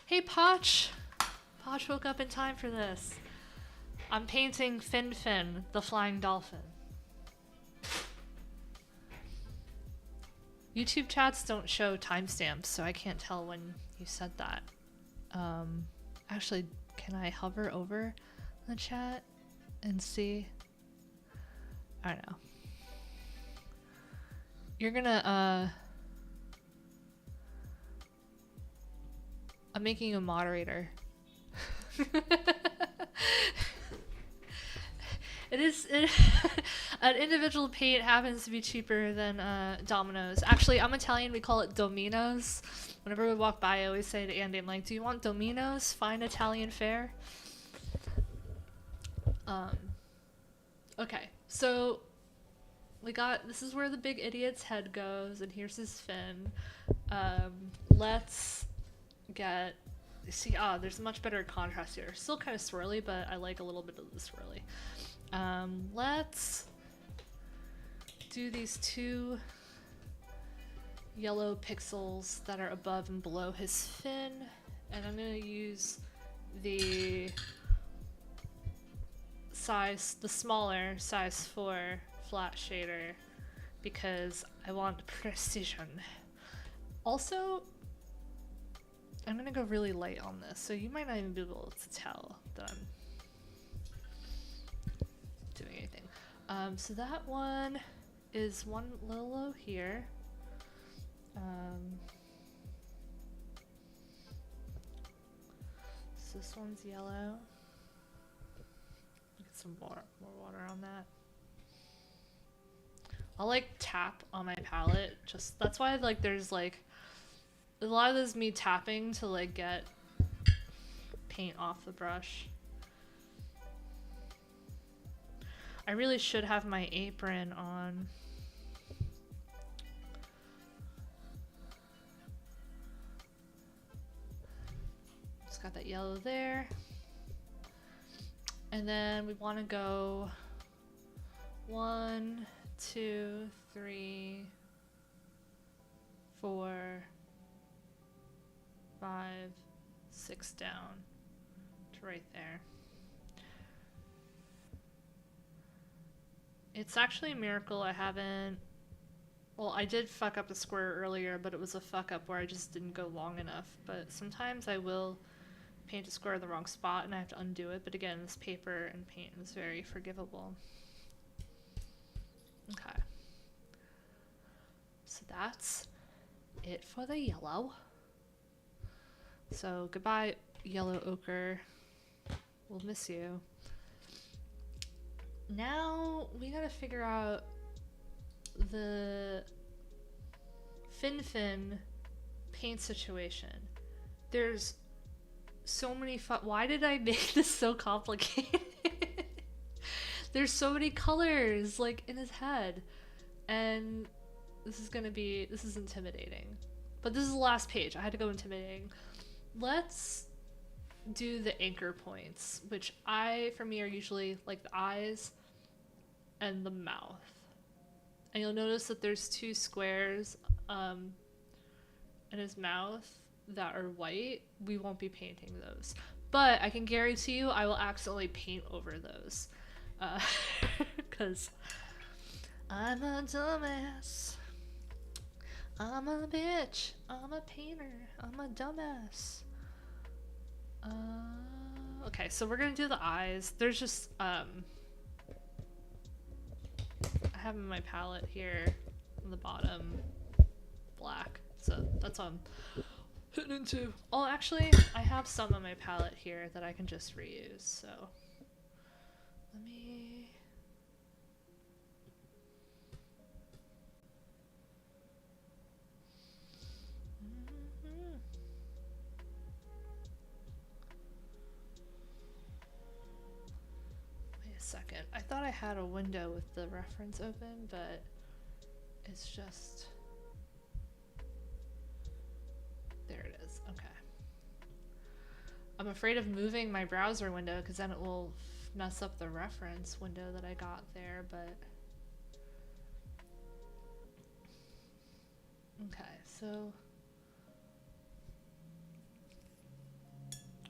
Hey Poch! Poch woke up in time for this. I'm painting Fin Fin, the flying dolphin. YouTube chats don't show timestamps, so I can't tell when you said that. Actually, can I hover over the chat and see? I don't know. You're gonna, I'm making a moderator. An individual paint happens to be cheaper than Domino's. Actually, I'm Italian, we call it Domino's. Whenever we walk by, I always say to Andy, I'm like, do you want Domino's? Fine Italian fare? Okay, so we got, this is where the big idiot's head goes, and here's his fin. Let's get, see, there's much better contrast here. Still kind of swirly, but I like a little bit of the swirly. Let's do these two yellow pixels that are above and below his fin, and I'm gonna use the smaller size 4 flat shader because I want precision. Also, I'm gonna go really light on this, so you might not even be able to tell that I'm doing anything. So that one is one little low here. So this one's yellow. Get some more water on that. I'll like tap on my palette. Just that's why like there's like a lot of this is me tapping to like get paint off the brush. I really should have my apron on. Just got that yellow there. And then we want to go 1, 2, 3, 4, 5, 6 down to right there. It's actually a miracle I haven't, well, I did fuck up a square earlier, but it was a fuck up where I just didn't go long enough. But sometimes I will paint a square in the wrong spot and I have to undo it, but again, this paper and paint is very forgivable. Okay. So that's it for the yellow. So goodbye, yellow ochre. We'll miss you. Now we gotta figure out the fin paint situation. There's so many why did I make this so complicated? There's so many colors like in his head, and this is intimidating. But this is the last page. I had to go intimidating. Let's do the anchor points, which for me are usually like the eyes and the mouth. And you'll notice that there's 2 squares in his mouth that are white. We won't be painting those, but I can guarantee you I will accidentally paint over those because I'm a dumbass, I'm a bitch, I'm a painter, I'm a dumbass. Okay, so we're gonna do the eyes. There's just I have in my palette here on the bottom black, so that's what I'm hitting into. Oh, actually, I have some on my palette here that I can just reuse, so let me... Wait a second. I thought I had a window with the reference open, but it's just... There it is. Okay. I'm afraid of moving my browser window because then it will mess up the reference window that I got there, but... Okay, so...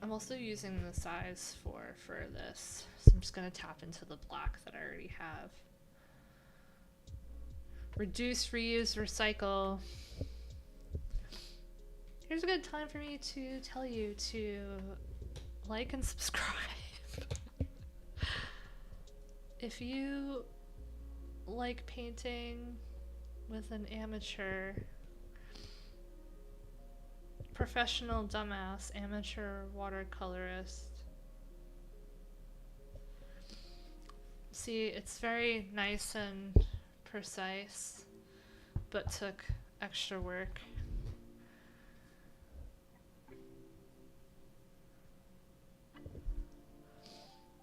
I'm also using the size for this, so I'm just going to tap into the black that I already have. Reduce, reuse, recycle. Here's a good time for me to tell you to like and subscribe. If you like painting with an amateur, professional dumbass, amateur watercolorist, see, it's very nice and precise, but took extra work.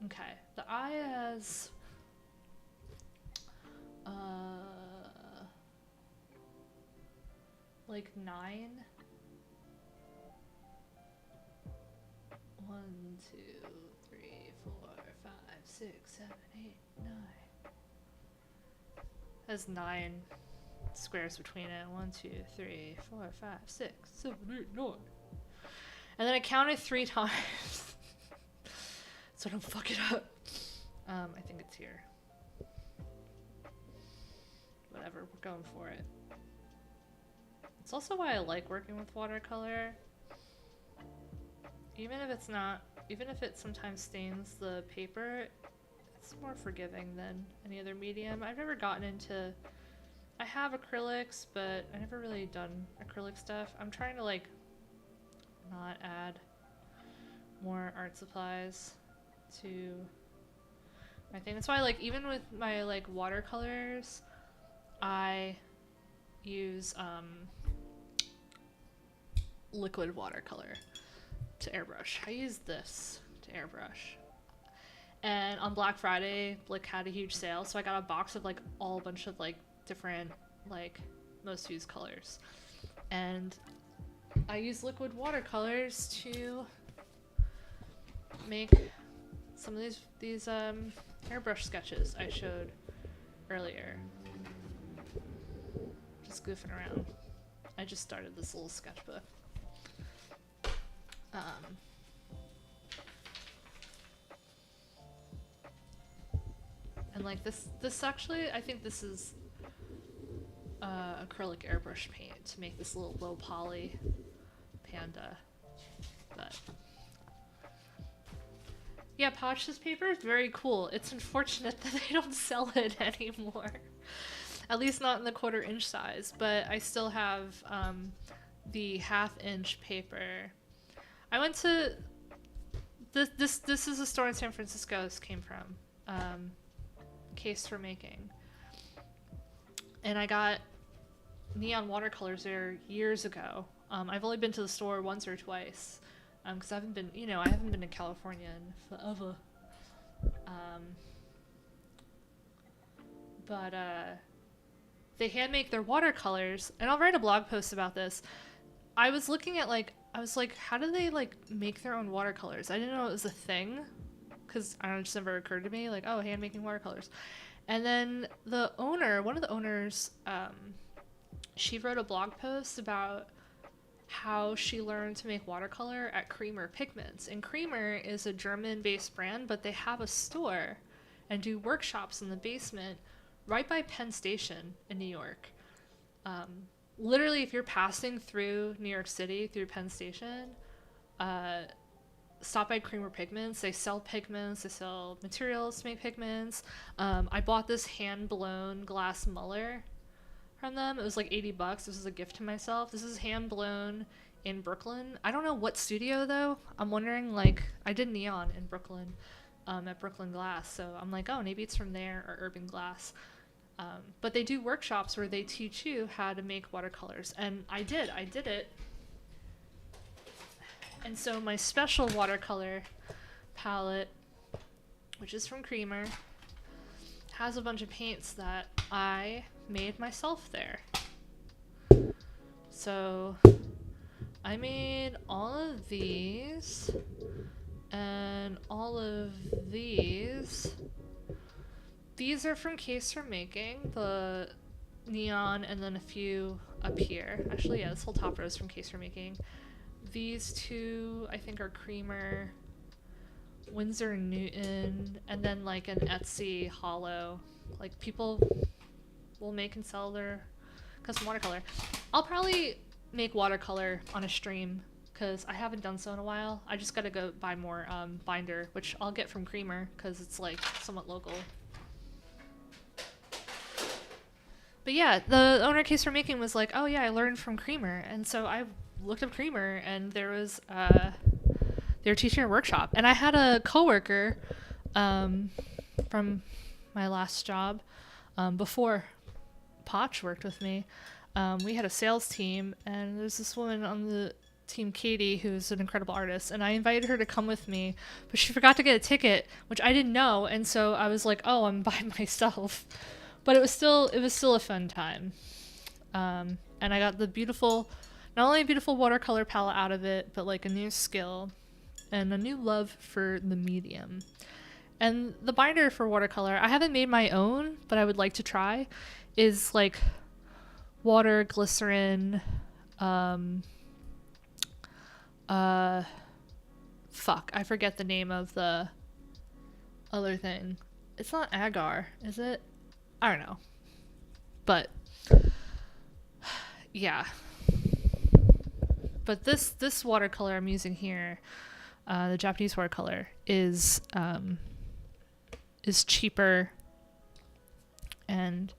Okay, the eye has like 9. 1, 2, 3, 4, 5, 6, 7, 8, 9. Has 9 squares between it. 1, 2, 3, 4, 5, 6, 7, 8, 9. And then I counted 3 times. So I don't fuck it up. I think it's here. Whatever, we're going for it. It's also why I like working with watercolor. Even if it sometimes stains the paper, it's more forgiving than any other medium. I've never gotten into... I have acrylics, but I never really done acrylic stuff. I'm trying to like not add more art supplies to my thing. That's why like even with my like watercolors, I use liquid watercolor to airbrush. I use this to airbrush. And on Black Friday, like had a huge sale, so I got a box of like all a bunch of like different like most used colors. And I use liquid watercolors to make some of these airbrush sketches I showed earlier. Just goofing around. I just started this little sketchbook. And like this actually, I think this is acrylic airbrush paint to make this little low poly panda, but Yeah, Potch's paper is very cool. It's unfortunate that they don't sell it anymore. At least not in the 1/4 inch size, but I still have the 1/2 inch paper. I went to this is a store in San Francisco this came from. Case for Making. And I got neon watercolors there years ago. I've only been to the store once or twice. Because I haven't been, I haven't been to California in forever. But they hand make their watercolors, and I'll write a blog post about this. I was looking at I was like, how do they make their own watercolors? I didn't know it was a thing, because I don't know, it just never occurred to me, oh, hand making watercolors. And then one of the owners, she wrote a blog post about how she learned to make watercolor at Creamer Pigments. And Creamer is a German-based brand, but they have a store and do workshops in the basement right by Penn Station in New York. Literally, if you're passing through New York City, through Penn Station, stop by Creamer Pigments. They sell pigments, they sell materials to make pigments. I bought this hand-blown glass Muller from them. It was like $80. This is a gift to myself. This is hand blown in Brooklyn. I don't know what studio though. I'm wondering, I did neon in Brooklyn, at Brooklyn Glass, so I'm like, oh, maybe it's from there or Urban Glass. But they do workshops where they teach you how to make watercolors, and I did it. And so my special watercolor palette, which is from Creamer, has a bunch of paints that I made myself there. So I made all of these and all of these. These are from Case for Making, the neon, and then a few up here. Actually, yeah, this whole top row is from Case for Making. These two, I think, are Creamer, Winsor & Newton, and then an Etsy hollow. People will make and sell their custom watercolor. I'll probably make watercolor on a stream because I haven't done so in a while. I just gotta go buy more binder, which I'll get from Creamer because it's somewhat local. But yeah, the owner Case for Making was like, oh yeah, I learned from Creamer, and so I looked up Creamer, and there was they were teaching a workshop, and I had a coworker from my last job before Potch worked with me. We had a sales team, and there's this woman on the team, Katie, who's an incredible artist, and I invited her to come with me, but she forgot to get a ticket, which I didn't know, and so I was like, oh, I'm by myself. But it was still a fun time. And I got not only a beautiful watercolor palette out of it, but a new skill and a new love for the medium. And the binder for watercolor, I haven't made my own, but I would like to try, is water, glycerin, fuck, I forget the name of the other thing. It's not agar, is it? I don't know. But yeah. But this watercolor I'm using here, the Japanese watercolor, is cheaper, and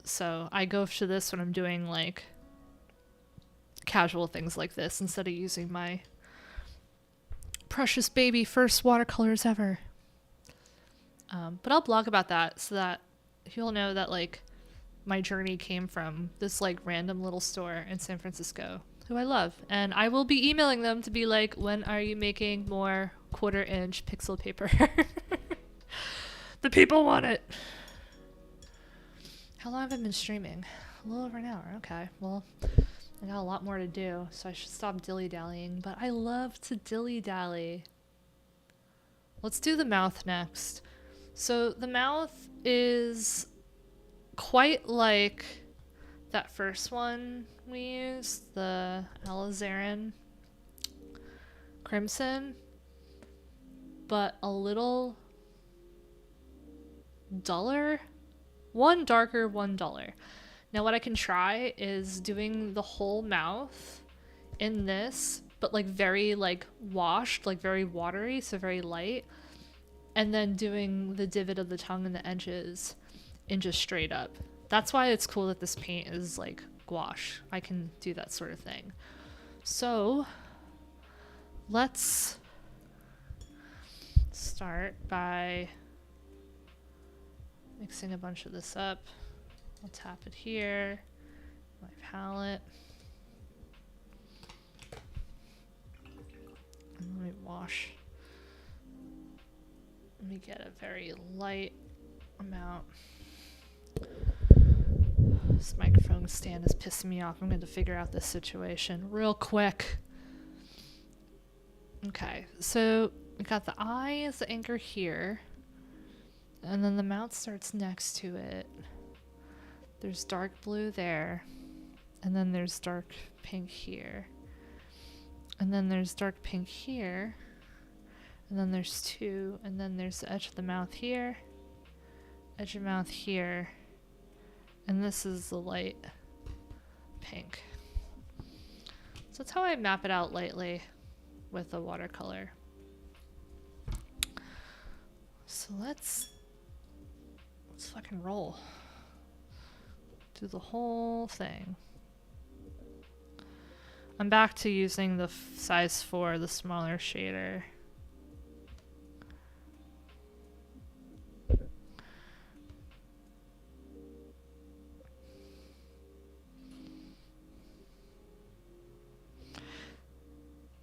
so I go to this when I'm doing casual things like this instead of using my precious baby first watercolors ever. But I'll blog about that so that you'll know that my journey came from this random little store in San Francisco who I love, and I will be emailing them to be like, when are you making more 1/4 inch pixel paper? The people want it. How long have I been streaming? A little over an hour. Okay, well, I got a lot more to do, so I should stop dilly-dallying, but I love to dilly-dally. Let's do the mouth next. So the mouth is quite like that first one we used, the alizarin crimson, but a little duller. One darker, one duller. Now what I can try is doing the whole mouth in this, but like very like washed, like very watery, so very light. And then doing the divot of the tongue and the edges in just straight up. That's why it's cool that this paint is like gouache. I can do that sort of thing. So let's start by mixing a bunch of this up. I'll tap it here, my palette. And let me wash. Let me get a very light amount. This microphone stand is pissing me off. I'm going to figure out this situation real quick. Okay, so we got the eye as the anchor here, and then the mouth starts next to it. There's dark blue there, and then there's dark pink here, and then there's dark pink here, and then there's two, and then there's the edge of the mouth here, edge of mouth here, and this is the light pink. So that's how I map it out lightly with a watercolor. So let's fucking roll. Do the whole thing. I'm back to using the size 4, the smaller shader.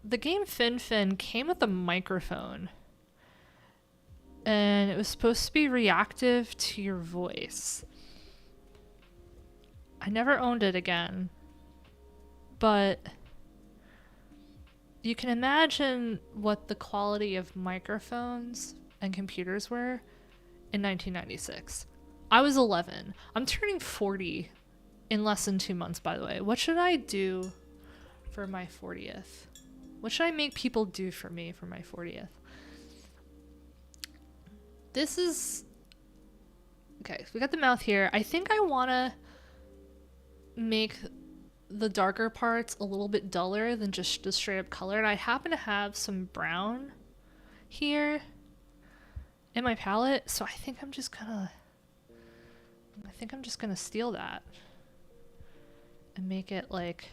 The game Fin came with a microphone, and it was supposed to be reactive to your voice. I never owned it again, but you can imagine what the quality of microphones and computers were in 1996. I was 11. I'm turning 40 in less than 2 months, by the way. What should I do for my 40th? What should I make people do for me for my 40th? This is... Okay, so we got the mouth here. I think I want to make the darker parts a little bit duller than just the straight up color. And I happen to have some brown here in my palette, so I think I'm just gonna steal that and make it like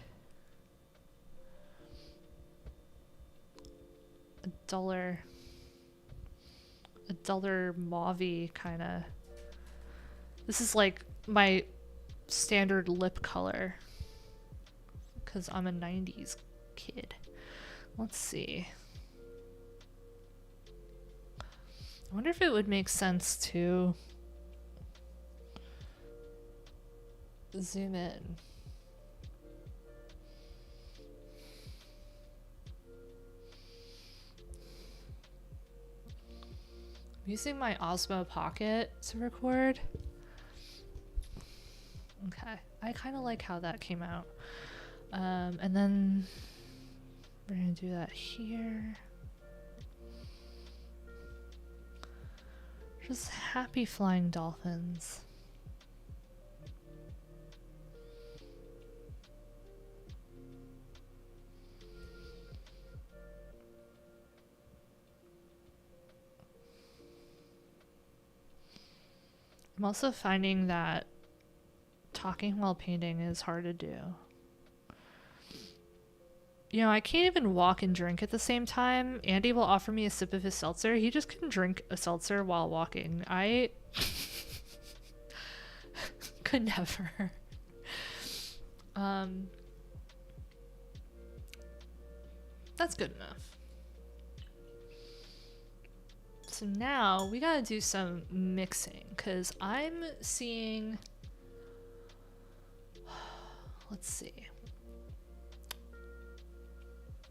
a duller mauve-y kind of. This is like my standard lip color because I'm a 90s kid. Let's see. I wonder if it would make sense to zoom in. I'm using my Osmo Pocket to record. Okay, I kind of like how that came out. And then we're gonna do that here. Just happy flying dolphins. I'm also finding that talking while painting is hard to do. You know, I can't even walk and drink at the same time. Andy will offer me a sip of his seltzer. He just can drink a seltzer while walking. I could never. That's good enough. So now we gotta do some mixing because I'm seeing, let's see.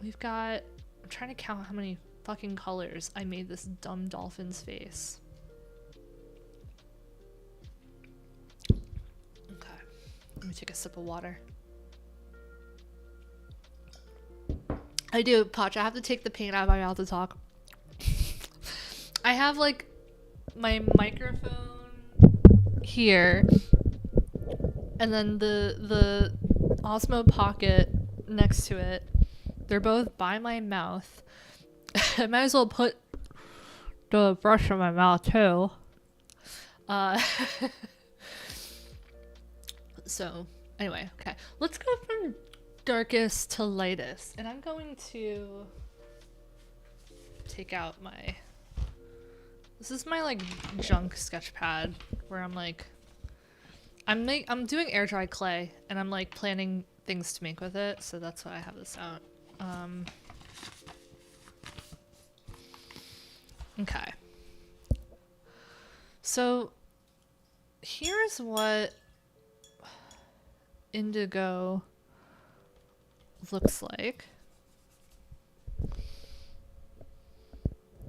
We've got, I'm trying to count how many fucking colors I made this dumb dolphin's face. Okay, let me take a sip of water. I do, Potch, I have to take the paint out of my mouth to talk. I have like my microphone here and then the Osmo Pocket next to it. They're both by my mouth. I might as well put the brush in my mouth too. So anyway, okay. Let's go from darkest to lightest. And I'm going to take out my... This is my like junk sketch pad where I'm like... I'm doing air dry clay and I'm like planning things to make with it. So that's why I have this out. Okay. So here's what indigo looks like.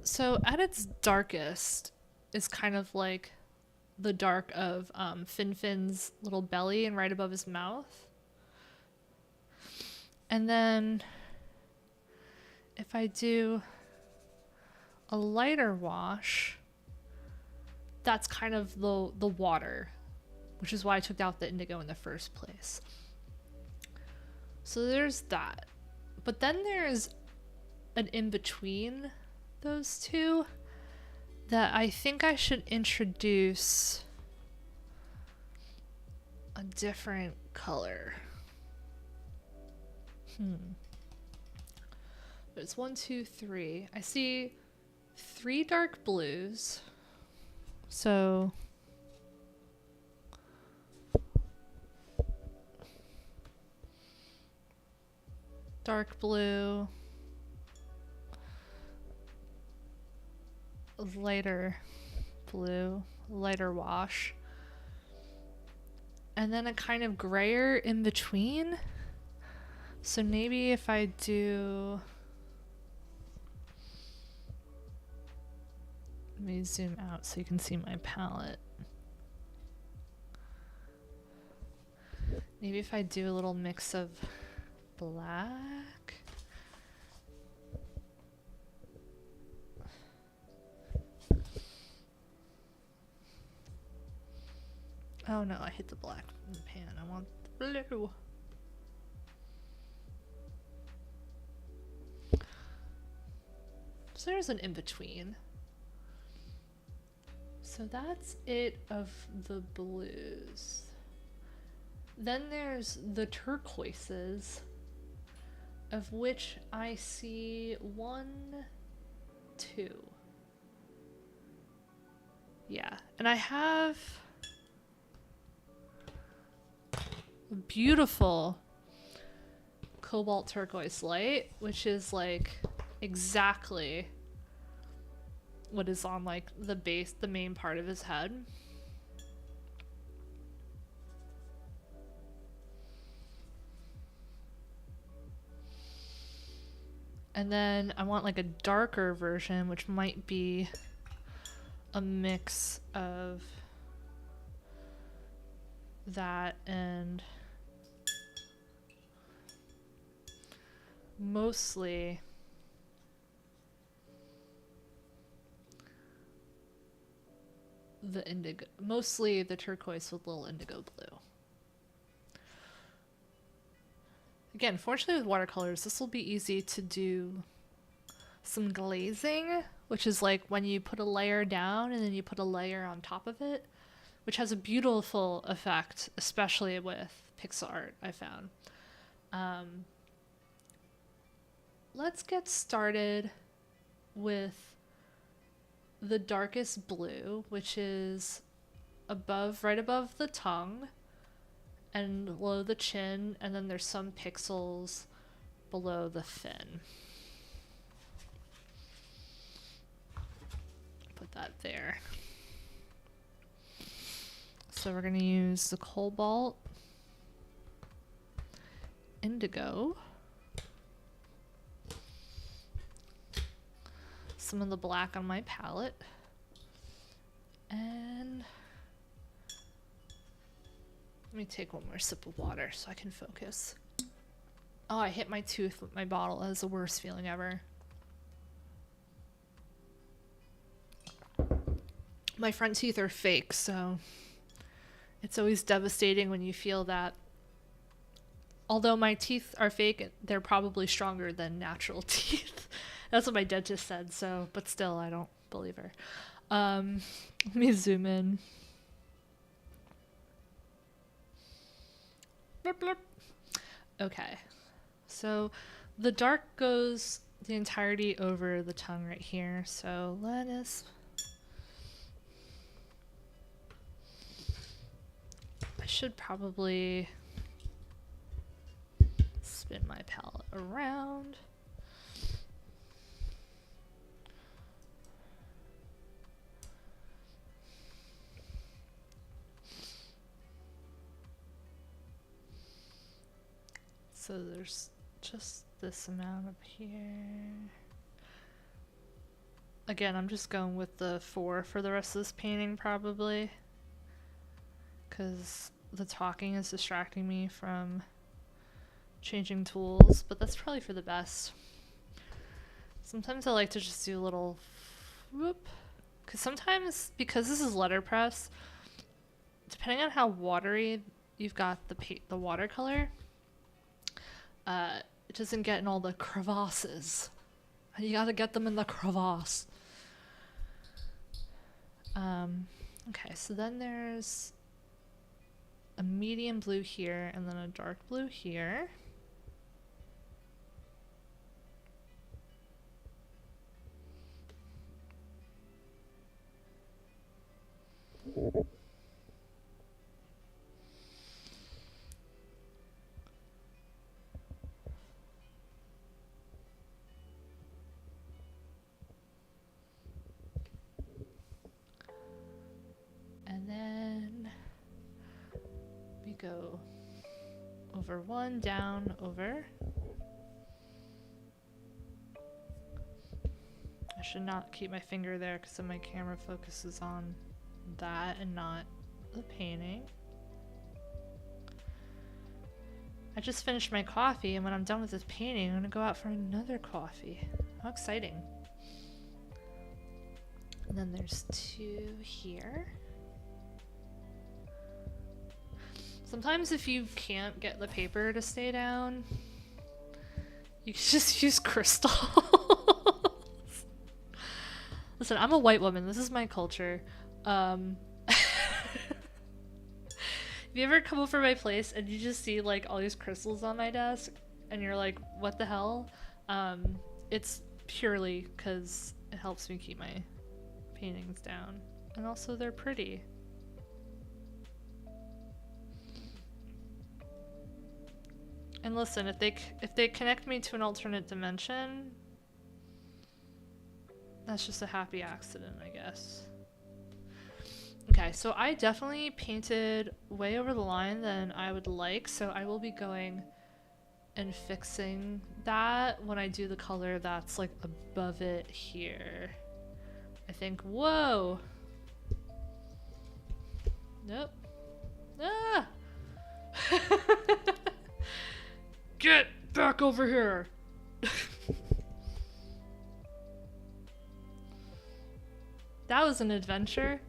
So at its darkest is kind of like the dark of Fin's little belly and right above his mouth. And then if I do a lighter wash, that's kind of the water, which is why I took out the indigo in the first place. So there's that. But then there's an in-between those two that I think I should introduce a different color. There's 1, 2, 3. I see 3 dark blues. So dark blue, lighter blue, lighter wash, and then a kind of grayer in between. So maybe if I do, let me zoom out so you can see my palette. Maybe if I do a little mix of black. Oh no, I hit the black in the pan. I want the blue. So there's an in-between. So that's it of the blues. Then there's the turquoises, of which I see 1, 2. Yeah, and I have a beautiful cobalt turquoise light, which is like exactly what is on like the base, the main part of his head. And then I want like a darker version, which might be a mix of that and mostly the indigo, mostly the turquoise with little indigo blue. Again, fortunately with watercolors, this will be easy to do some glazing, which is like when you put a layer down and then you put a layer on top of it, which has a beautiful effect, especially with pixel art, I found. Let's get started with the darkest blue, which is above, right above the tongue and below the chin, and then there's some pixels below the fin. Put that there. So we're going to use the cobalt, indigo, some of the black on my palette, and let me take one more sip of water so I can focus. Oh, I hit my tooth with my bottle. That was the worst feeling ever. My front teeth are fake, so it's always devastating when you feel that although my teeth are fake, they're probably stronger than natural teeth. That's what my dentist said, so, but still, I don't believe her. Let me zoom in. Blip, blip. Okay, so the dark goes the entirety over the tongue right here, so let us... I should probably spin my palette around. So there's just this amount up here. Again, I'm just going with the 4 for the rest of this painting probably, because the talking is distracting me from changing tools, but that's probably for the best. Sometimes I like to just do a little whoop, because sometimes, because this is letterpress, depending on how watery you've got the watercolor, it doesn't get in all the crevasses. You gotta get them in the crevasse. Okay, so then there's a medium blue here and then a dark blue here. And then we go over 1, down, over. I should not keep my finger there because then my camera focuses on that and not the painting. I just finished my coffee, and when I'm done with this painting, I'm gonna go out for another coffee. How exciting. And then there's 2 here. Sometimes if you can't get the paper to stay down, you can just use crystals. Listen, I'm a white woman. This is my culture. If you ever come over my place and you just see like all these crystals on my desk and you're like, what the hell? It's purely because it helps me keep my paintings down. And also they're pretty. And listen, if they connect me to an alternate dimension, that's just a happy accident, I guess. Okay, so I definitely painted way over the line than I would like, so I will be going and fixing that when I do the color that's like above it here. I think, whoa! Nope. Ah! Get back over here! That was an adventure.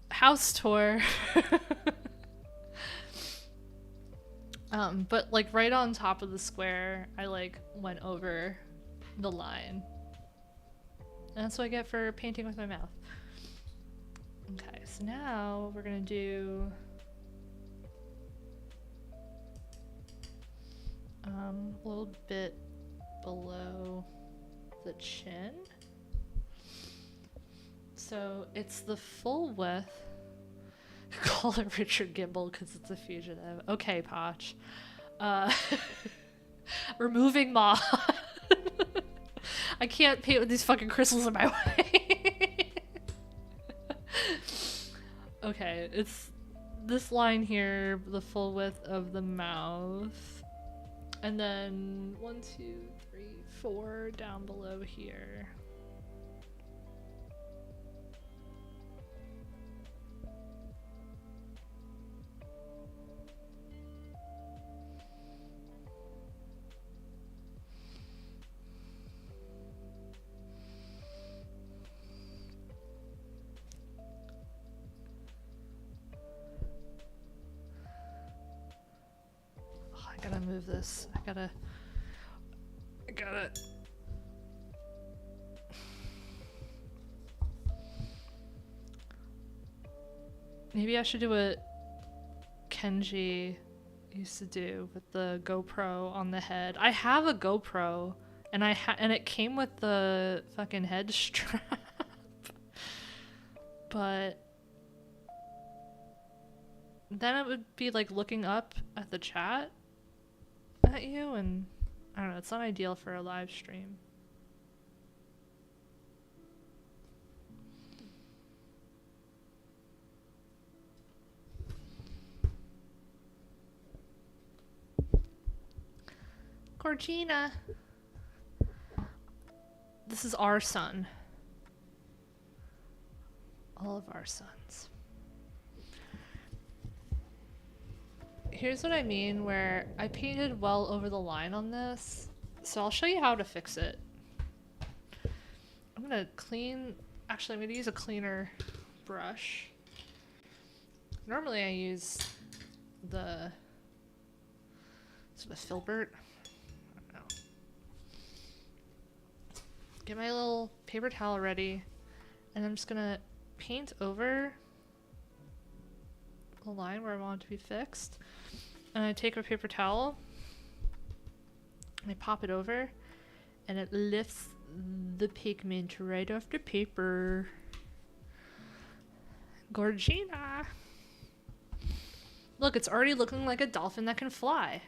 House tour. But like right on top of the square, I like went over the line. And that's what I get for painting with my mouth. Okay, so now we're gonna do a little bit below the chin. So it's the full width. Call it Richard Gimble because it's a fugitive. Okay, Potch. Removing mod. I can't paint with these fucking crystals in my way. Okay, it's this line here, the full width of the mouth. And then 1, 2, 3, 4 down below here. move this. I gotta. Maybe I should do what Kenji used to do with the GoPro on the head. I have a GoPro, and and it came with the fucking head strap. But then it would be like looking up at the chat at you, and I don't know, it's not ideal for a live stream. Gorgina. This is our son. All of our sons. Here's what I mean where I painted well over the line on this. So I'll show you how to fix it. I'm gonna actually I'm gonna use a cleaner brush. Normally I use the sort of filbert. I don't know. Get my little paper towel ready, and I'm just gonna paint over the line where I want it to be fixed. And I take a paper towel and I pop it over, and it lifts the pigment right off the paper. Gorgina! Look, it's already looking like a dolphin that can fly.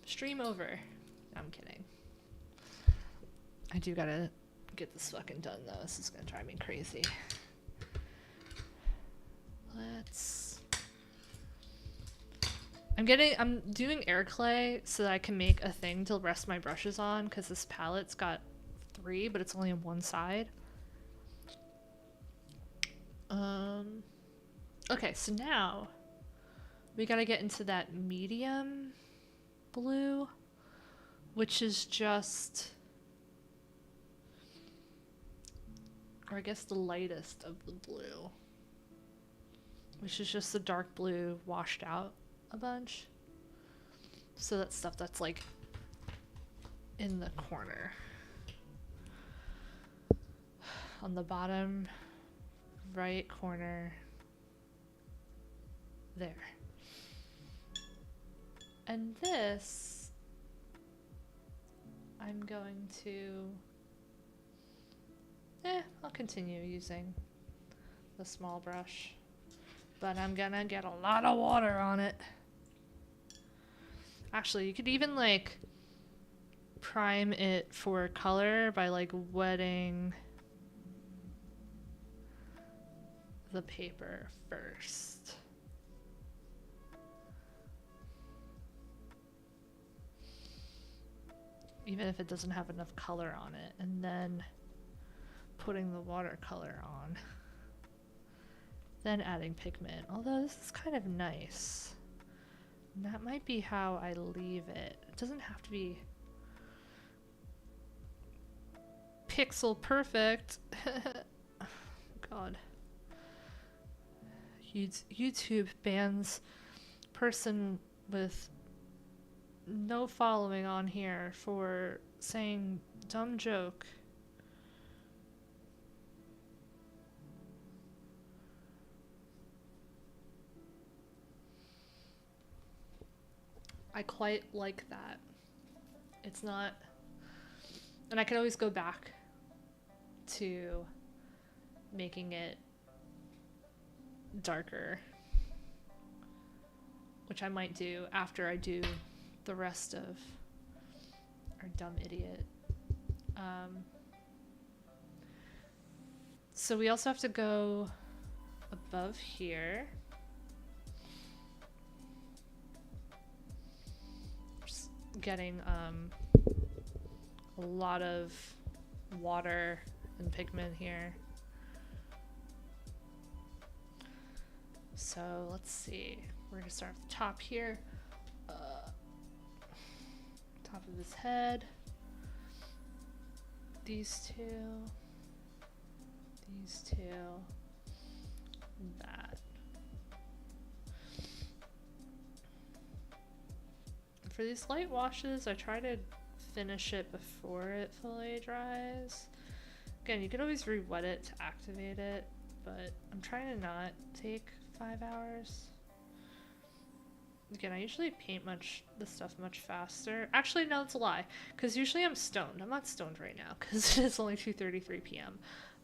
Stream over. I'm kidding. I do gotta get this fucking done though. This is gonna drive me crazy. I'm doing air clay so that I can make a thing to rest my brushes on, because this palette's got 3, but it's only on one side. Okay, so now we gotta get into that medium blue, which is just, or I guess the lightest of the blue, which is just the dark blue washed out a bunch. So that's stuff that's like in the corner. On the bottom right corner there. And this I'm going to I'll continue using the small brush, but I'm gonna get a lot of water on it. Actually, you could even like prime it for color by like wetting the paper first. Even if it doesn't have enough color on it, and then putting the watercolor on, then adding pigment. Although this is kind of nice. And that might be how I leave it. It doesn't have to be pixel perfect. God. YouTube bans person with no following on here for saying dumb joke. I quite like that. It's not, and I can always go back to making it darker, which I might do after I do the rest of our dumb idiot. So we also have to go above here. Just getting a lot of water and pigment here. So let's see, we're gonna start at the top here. Top of his head. These two. These two. And that. For these light washes, I try to finish it before it fully dries. Again, you can always re-wet it to activate it, but I'm trying to not take 5 hours. Again, I usually paint the stuff much faster. Actually, no, that's a lie, because usually I'm stoned. I'm not stoned right now, because it's only 2:33 p.m.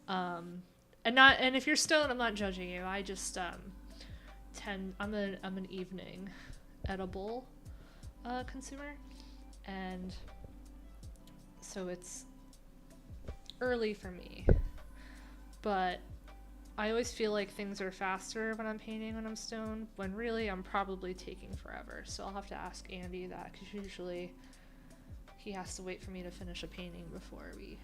And if you're stoned, I'm not judging you. I just I'm an evening edible consumer, and so it's early for me, but I always feel like things are faster when I'm painting when I'm stoned, when really I'm probably taking forever. So I'll have to ask Andy that, because usually he has to wait for me to finish a painting before we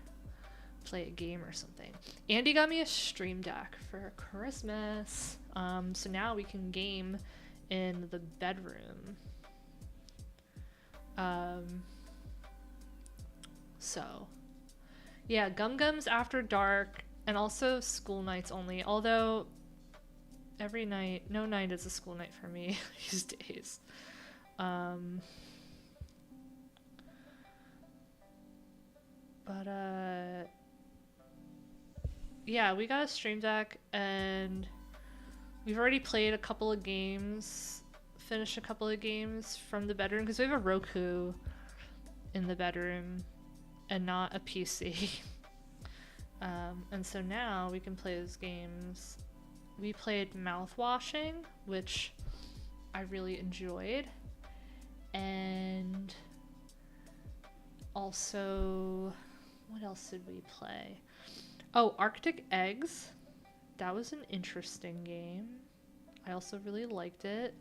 play a game or something. Andy got me a Stream Deck for Christmas, so now we can game in the bedroom. So yeah, Gum Gums after dark, and also school nights only, although every night, no night is a school night for me these days. Yeah, we got a Stream Deck, and we've already played a couple of games, finished a couple of games from the bedroom, because we have a Roku in the bedroom and not a PC. And so now we can play those games. We played Mouthwashing, which I really enjoyed, and also, what else did we play? Oh, Arctic Eggs. That was an interesting game. I also really liked it.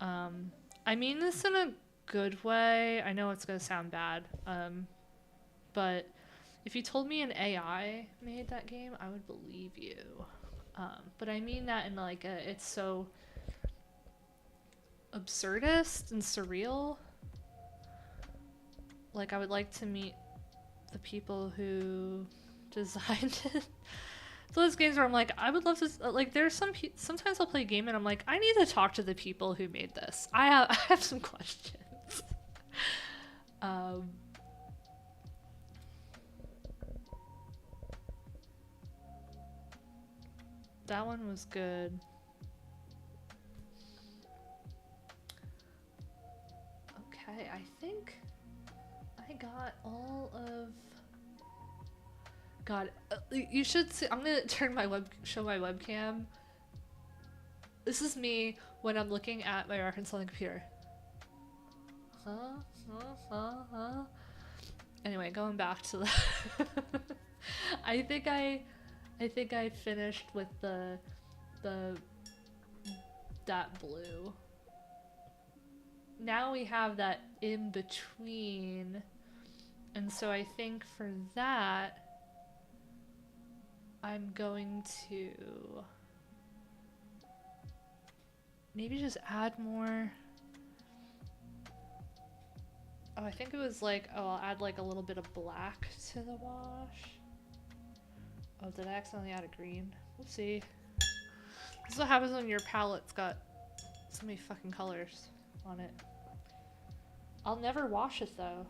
I mean this in a good way. I know it's gonna sound bad, but if you told me an AI made that game, I would believe you. But I mean that in like it's so absurdist and surreal. Like, I would like to meet the people who designed it. So those games where I'm like, I would love to, like, there's sometimes I'll play a game and I'm like, I need to talk to the people who made this. I have some questions. That one was good. Okay, I think I got all of... God, you should see, I'm gonna show my webcam. This is me when I'm looking at my reference on the computer. Anyway, going back to the I think I finished with that blue. Now we have that in between, and so I think for that I'm going to maybe just add more. Oh, I think it was like, oh, I'll add like a little bit of black to the wash. Oh, did I accidentally add a green? Whoopsie. This is what happens when your palette's got so many fucking colors on it. I'll never wash it though.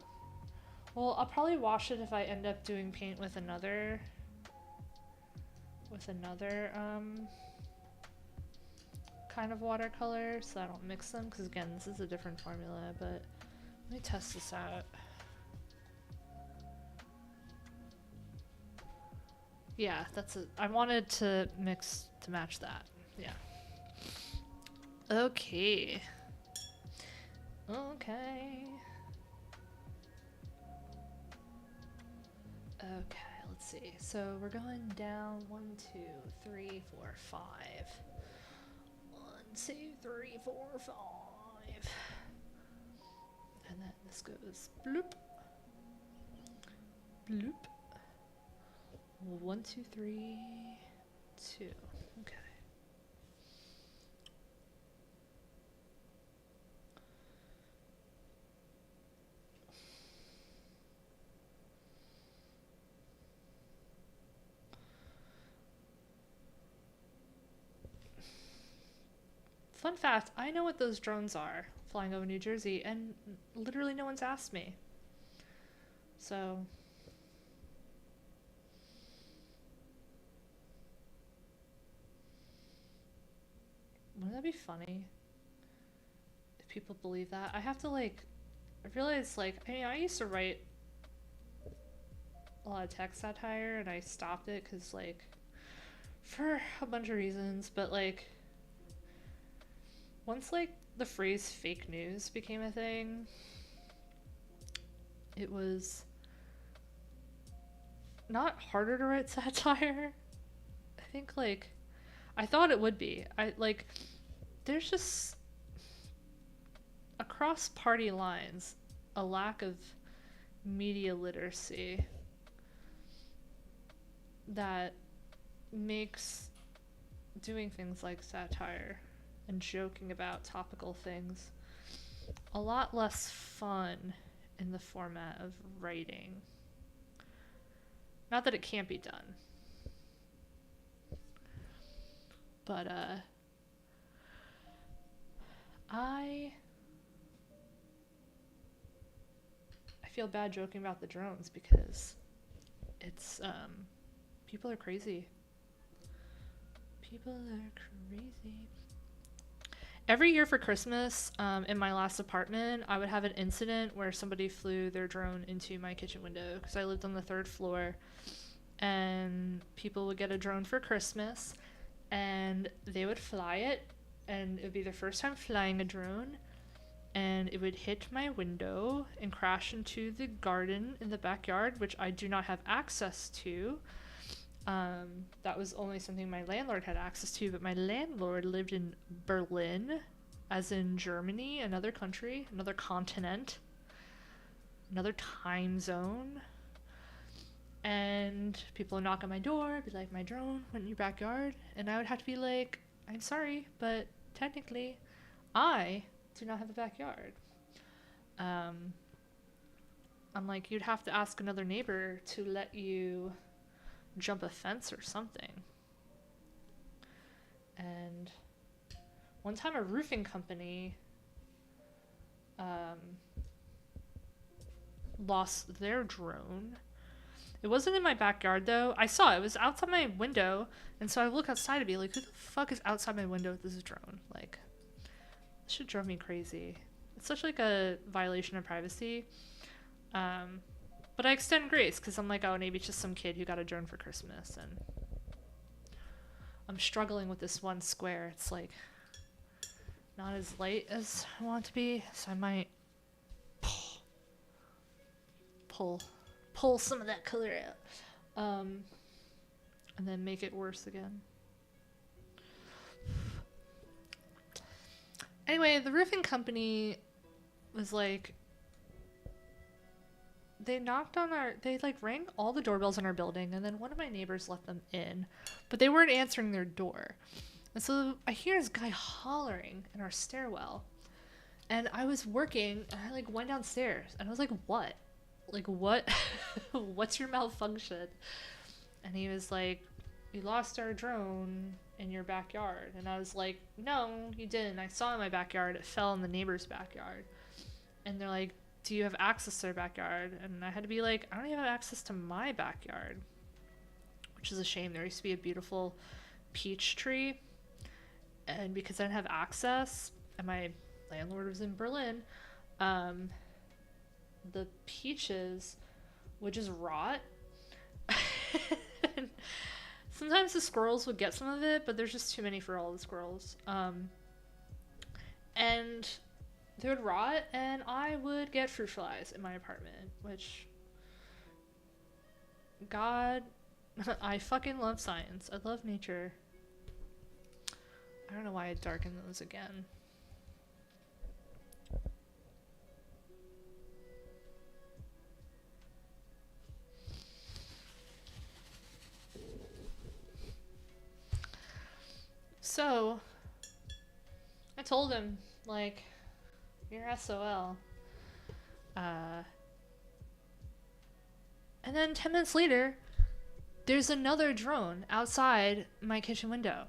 Well, I'll probably wash it if I end up doing paint with another kind of watercolor, so I don't mix them, because again, this is a different formula, but let me test this out. Yeah, that's it. I wanted to mix to match that. Yeah. Okay. Okay. Okay, let's see. So we're going down 1, 2, 3, 4, 5. 1, 2, 3, 4, 5. And then this goes bloop. Bloop. 1, 2, 3, 2. Okay. Fun fact, I know what those drones are. flying over New Jersey, and literally no one's asked me. So wouldn't that be funny if people believe that? I have to like, I realize like, I mean, I used to write a lot of text satire and I stopped it because like, for a bunch of reasons, but like, once like the phrase fake news became a thing, it was not harder to write satire. I think like, I thought it would be. I like, there's just across party lines a lack of media literacy that makes doing things like satire and joking about topical things a lot less fun in the format of writing. Not that it can't be done, but I feel bad joking about the drones because it's people are crazy. People are crazy. Every year for Christmas, in my last apartment, I would have an incident where somebody flew their drone into my kitchen window because I lived on the 3rd floor, and people would get a drone for Christmas and they would fly it, and it would be their first time flying a drone, and it would hit my window and crash into the garden in the backyard, which I do not have access to. That was only something my landlord had access to, but my landlord lived in Berlin, as in Germany, another country, another continent, another time zone. And people would knock on my door, be like, my drone went in your backyard, and I would have to be like, I'm sorry, but technically I do not have a backyard. I'm like, you'd have to ask another neighbor to let you jump a fence or something. And one time a roofing company lost their drone. It wasn't in my backyard though. I saw it. It was outside my window, and so I look outside to be like, who the fuck is outside my window with this drone? Like, this shit drove me crazy. It's such like a violation of privacy. But I extend grace because I'm like, oh, maybe it's just some kid who got a drone for Christmas, and I'm struggling with this one square. It's like not as light as I want it to be, so I might pull some of that color out, and then make it worse again. Anyway, the roofing company was like, they rang all the doorbells in our building, and then one of my neighbors let them in, but they weren't answering their door. And so I hear this guy hollering in our stairwell, and I was working, and I like went downstairs, and I was like, what? Like, what? What's your malfunction? And he was like, you lost our drone in your backyard. And I was like, no, you didn't. I saw it in my backyard. It fell in the neighbor's backyard. And they're like, do you have access to their backyard? And I had to be like, I don't even have access to my backyard, which is a shame. There used to be a beautiful peach tree, and because I didn't have access and my landlord was in Berlin, the peaches would just rot. Sometimes the squirrels would get some of it, but there's just too many for all the squirrels. And they would rot, and I would get fruit flies in my apartment, which, God, I fucking love science. I love nature. I don't know why I darkened those again. So, I told him, like, you're SOL. And then 10 minutes later, there's another drone outside my kitchen window.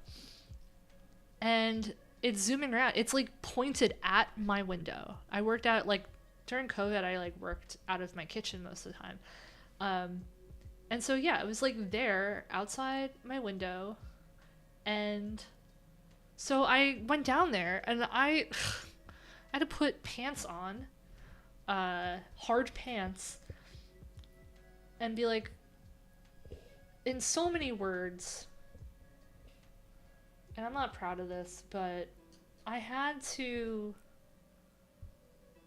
And it's zooming around. It's like pointed at my window. I worked out like during COVID, I like worked out of my kitchen most of the time. And so yeah, it was like there outside my window. And so I went down there and I had to put pants on, hard pants, and be like, in so many words, and I'm not proud of this, but I had to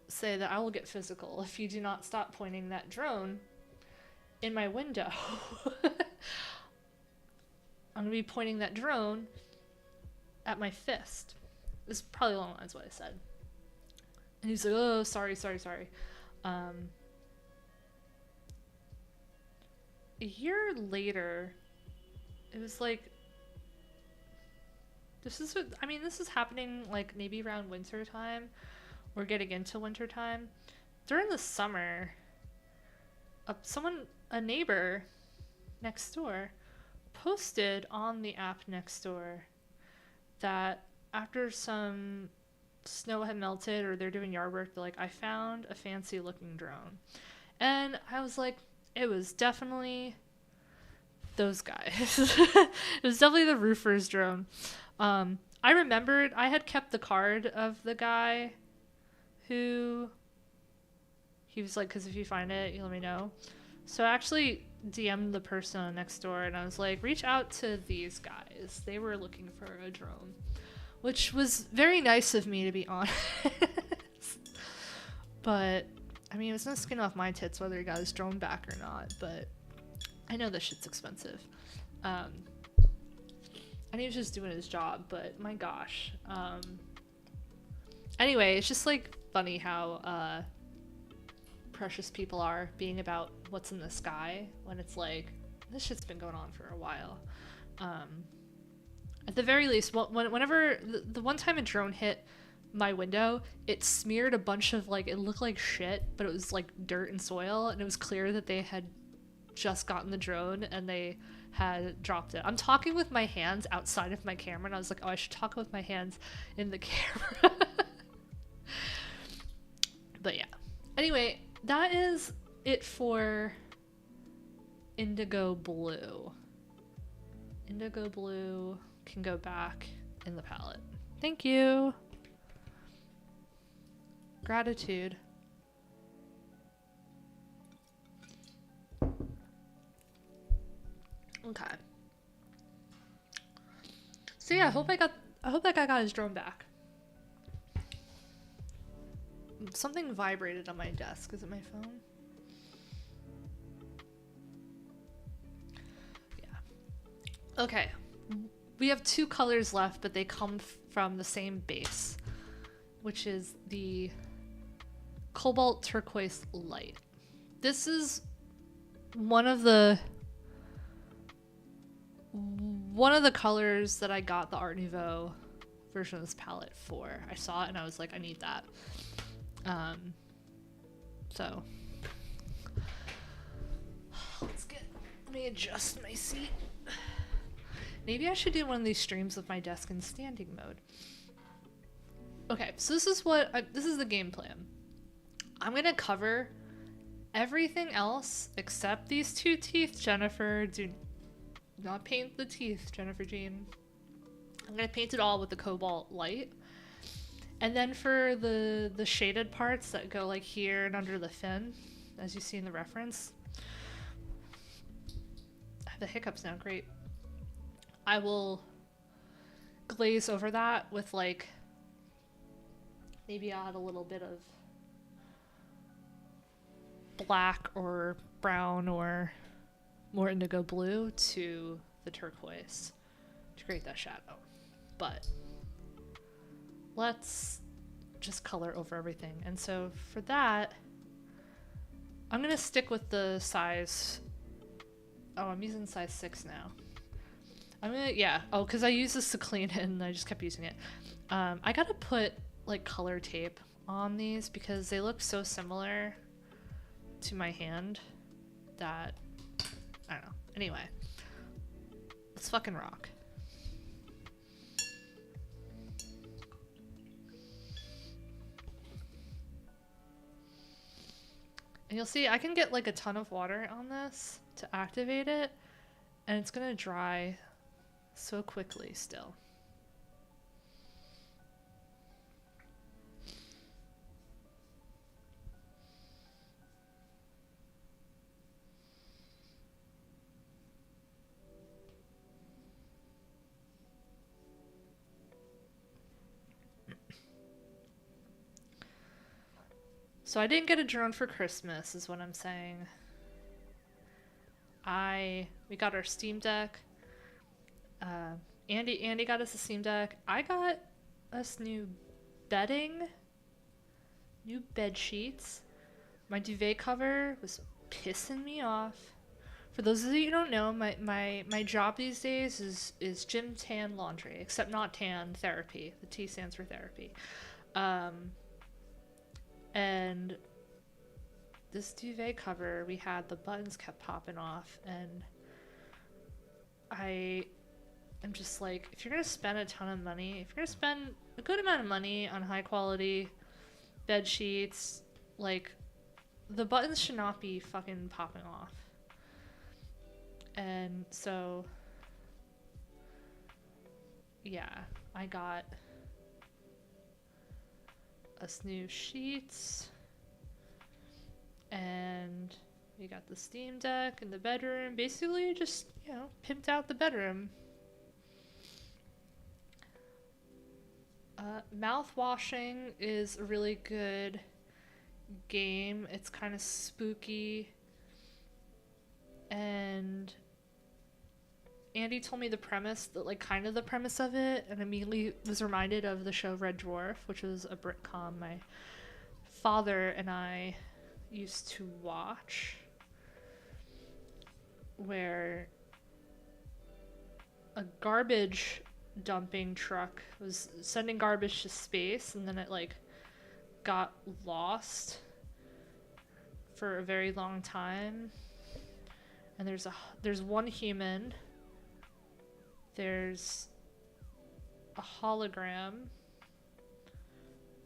say that I will get physical if you do not stop pointing that drone in my window. I'm gonna be pointing that drone at my fist. This is probably along the lines of what I said. And he's like, oh, sorry. A year later, it was like, this is happening like maybe around winter time or getting into winter time. During the summer, a neighbor next door posted on the app next door that after some snow had melted or they're doing yard work, they're like, I found a fancy looking drone. And I was like, it was definitely those guys. It was definitely the roofer's drone. I remembered I had kept the card of the guy who he was like, because if you find it, you let me know. So I actually DM'd the person next door and I was like, reach out to these guys. They were looking for a drone, which was very nice of me, to be honest. But I mean, it was no skin off my tits whether he got his drone back or not, but I know this shit's expensive. And he was just doing his job, but my gosh. Anyway, it's just like funny how precious people are being about what's in the sky when it's like, this shit's been going on for a while. At the very least, whenever the one time a drone hit my window, it smeared a bunch of like, it looked like shit, but it was like dirt and soil, and it was clear that they had just gotten the drone and they had dropped it. I'm talking with my hands outside of my camera, and I was like, oh, I should talk with my hands in the camera. But yeah. Anyway, that is it for Indigo Blue. Indigo Blue can go back in the palette. Thank you. Gratitude. Okay. So yeah, I hope that guy got his drone back. Something vibrated on my desk. Is it my phone? Yeah. Okay. We have two colors left, but they come from the same base, which is the Cobalt Turquoise Light. This is one of the colors that I got the Art Nouveau version of this palette for. I saw it and I was like, I need that. So let me adjust my seat. Maybe I should do one of these streams with my desk in standing mode. Okay, so this is the game plan. I'm gonna cover everything else except these two teeth, Jennifer. Do not paint the teeth, Jennifer Jean. I'm gonna paint it all with the Cobalt Light. And then for the shaded parts that go like here and under the fin, as you see in the reference. I have the hiccups now, great. I will glaze over that with like, maybe I'll add a little bit of black or brown or more indigo blue to the turquoise to create that shadow. But let's just color over everything. And so for that, I'm gonna stick with the size. Oh, I'm using size 6 now. Because I used this to clean it and I just kept using it. I gotta put like color tape on these because they look so similar to my hand that, I don't know. Anyway, let's fucking rock. And you'll see I can get like a ton of water on this to activate it, and it's gonna dry so quickly still. So I didn't get a drone for Christmas, is what I'm saying. We got our Steam Deck. Andy got us a Steam Deck. I got us new bedding, new bed sheets. My duvet cover was pissing me off. For those of you who don't know, my job these days is gym tan laundry, except not tan, therapy. The T stands for therapy. And this duvet cover, we had the buttons kept popping off, and I am just like, if you're gonna spend a ton of money, if you're gonna spend a good amount of money on high quality bed sheets, like, the buttons should not be fucking popping off. And so, yeah, I got us new sheets, and we got the Steam Deck in the bedroom. Basically just, you know, pimped out the bedroom. Mouth washing is a really good game. It's kind of spooky, and Andy told me the premise, kind of the premise of it, and immediately was reminded of the show Red Dwarf, which was a Britcom my father and I used to watch, where a garbage dumping truck was sending garbage to space, and then it got lost for a very long time. And there's one human, there's a hologram,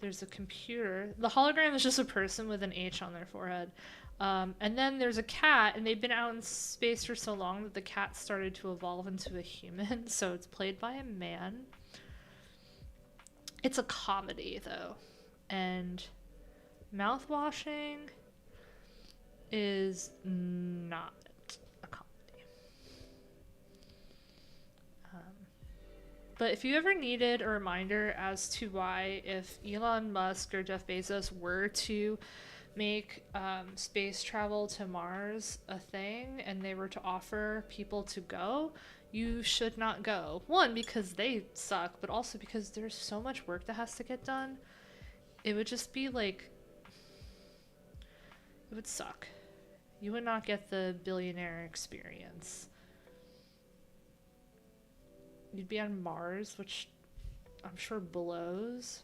there's a computer. The hologram is just a person with an H on their forehead. And then there's a cat, and they've been out in space for so long that the cat started to evolve into a human, so it's played by a man. It's a comedy, though. And mouthwashing is not a comedy. But if you ever needed a reminder as to why, if Elon Musk or Jeff Bezos were to make space travel to Mars a thing, and they were to offer people to go, you should not go. One, because they suck, but also because there's so much work that has to get done. It would just be it would suck. You would not get the billionaire experience. You'd be on Mars, which I'm sure blows.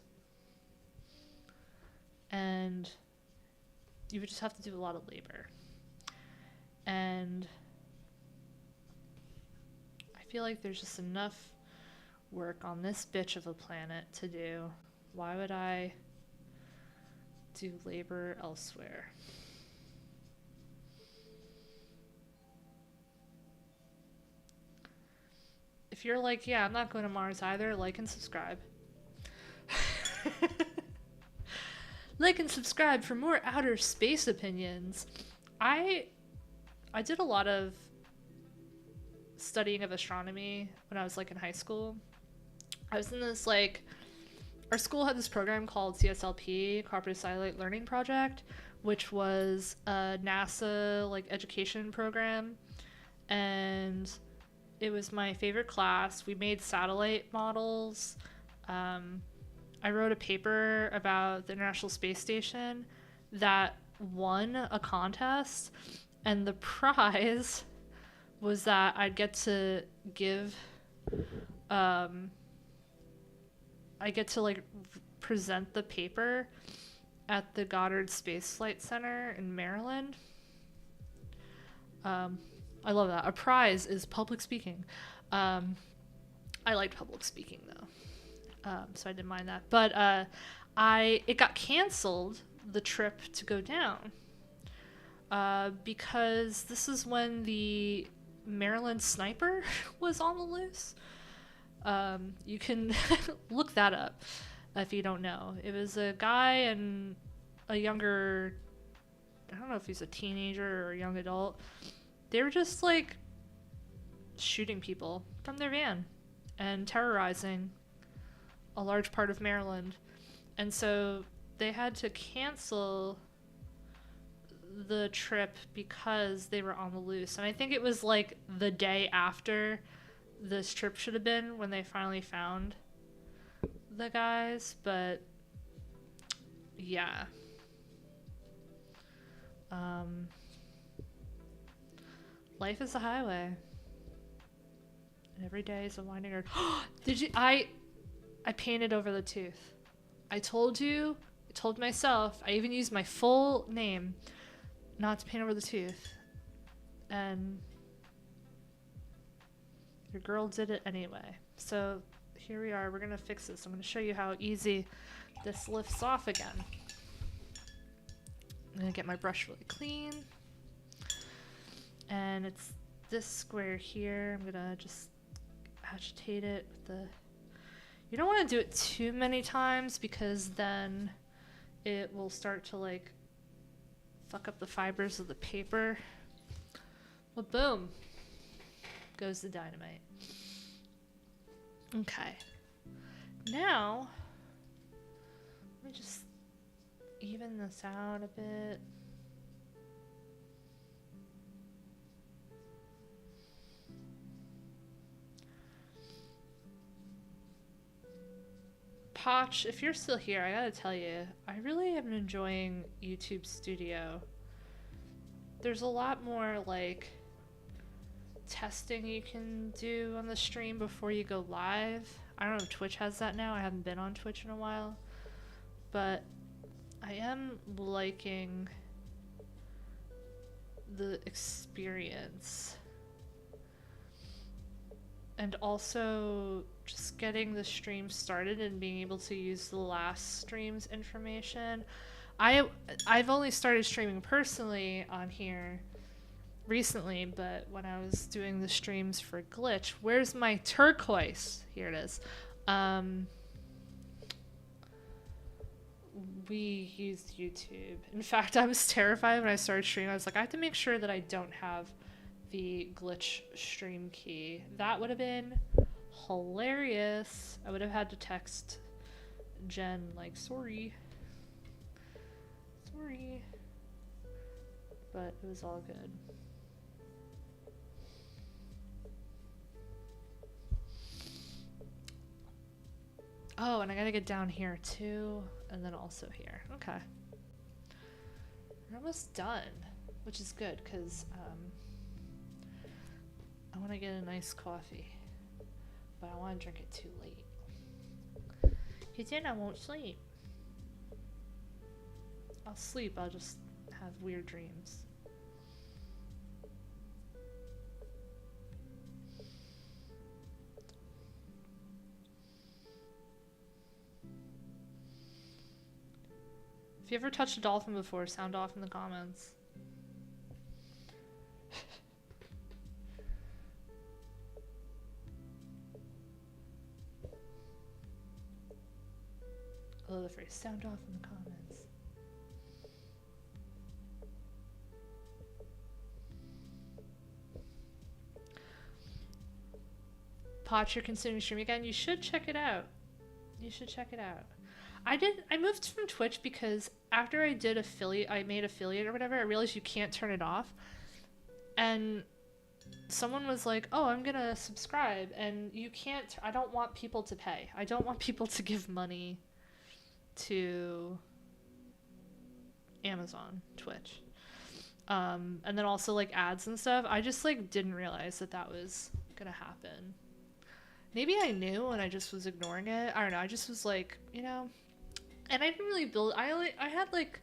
And you would just have to do a lot of labor. And I feel like there's just enough work on this bitch of a planet to do. Why would I do labor elsewhere? If you're like, yeah, I'm not going to Mars either, like and subscribe. Like and subscribe for more outer space opinions. I did a lot of studying of astronomy when I was in high school. I was in this our school had this program called CSLP, Cooperative Satellite Learning Project, which was a NASA education program, and it was my favorite class. We made satellite models. I wrote a paper about the International Space Station that won a contest, and the prize was that I'd get to give present the paper at the Goddard Space Flight Center in Maryland. I love that. A prize is public speaking. I liked public speaking though, so I didn't mind that. But it got canceled, the trip to go down. because this is when the Maryland sniper was on the loose. You can look that up if you don't know. It was a guy and a younger, I don't know if he's a teenager or a young adult. They were just like shooting people from their van and terrorizing a large part of Maryland. And so they had to cancel the trip because they were on the loose. And I think it was like the day after this trip should have been when they finally found the guys. But yeah. Life is a highway. And every day is a winding road. Did you? I painted over the tooth. I told you. I told myself. I even used my full name not to paint over the tooth. And your girl did it anyway. So here we are. We're going to fix this. I'm going to show you how easy this lifts off again. I'm going to get my brush really clean. And it's this square here. I'm going to just agitate it with the... You don't want to do it too many times because then it will start to like fuck up the fibers of the paper. Well, boom. Goes the dynamite. Okay. Now, let me just even this out a bit. Potch, if you're still here, I gotta tell you, I really am enjoying YouTube Studio. There's a lot more like testing you can do on the stream before you go live. I don't know if Twitch has that now. I haven't been on Twitch in a while. But I am liking the experience. And also just getting the stream started and being able to use the last stream's information. I've only started streaming personally on here recently, but when I was doing the streams for Glitch, where's my turquoise? Here it is. We used YouTube. In fact, I was terrified when I started streaming. I was like, I have to make sure that I don't have the Glitch stream key. That would have been hilarious. I would have had to text Jen like, sorry, but it was all good. Oh, and I gotta get down here too, and then also here. Okay, we're almost done, which is good because I want to get a nice coffee, but I want to drink it too late. Because then I won't sleep. I'll sleep, I'll just have weird dreams. If you ever touched a dolphin before, sound off in the comments. I love the phrase, sound off in the comments. Potch, you're consuming stream again? You should check it out. You should check it out. I moved from Twitch because after I made affiliate or whatever, I realized you can't turn it off. And someone was like, oh, I'm gonna subscribe, and you can't. I don't want people to pay. I don't want people to give money to Amazon, Twitch. And then also like ads and stuff. I just like didn't realize that was gonna happen. Maybe I knew and I just was ignoring it. I don't know. I just was like, you know, and I didn't really build. I had like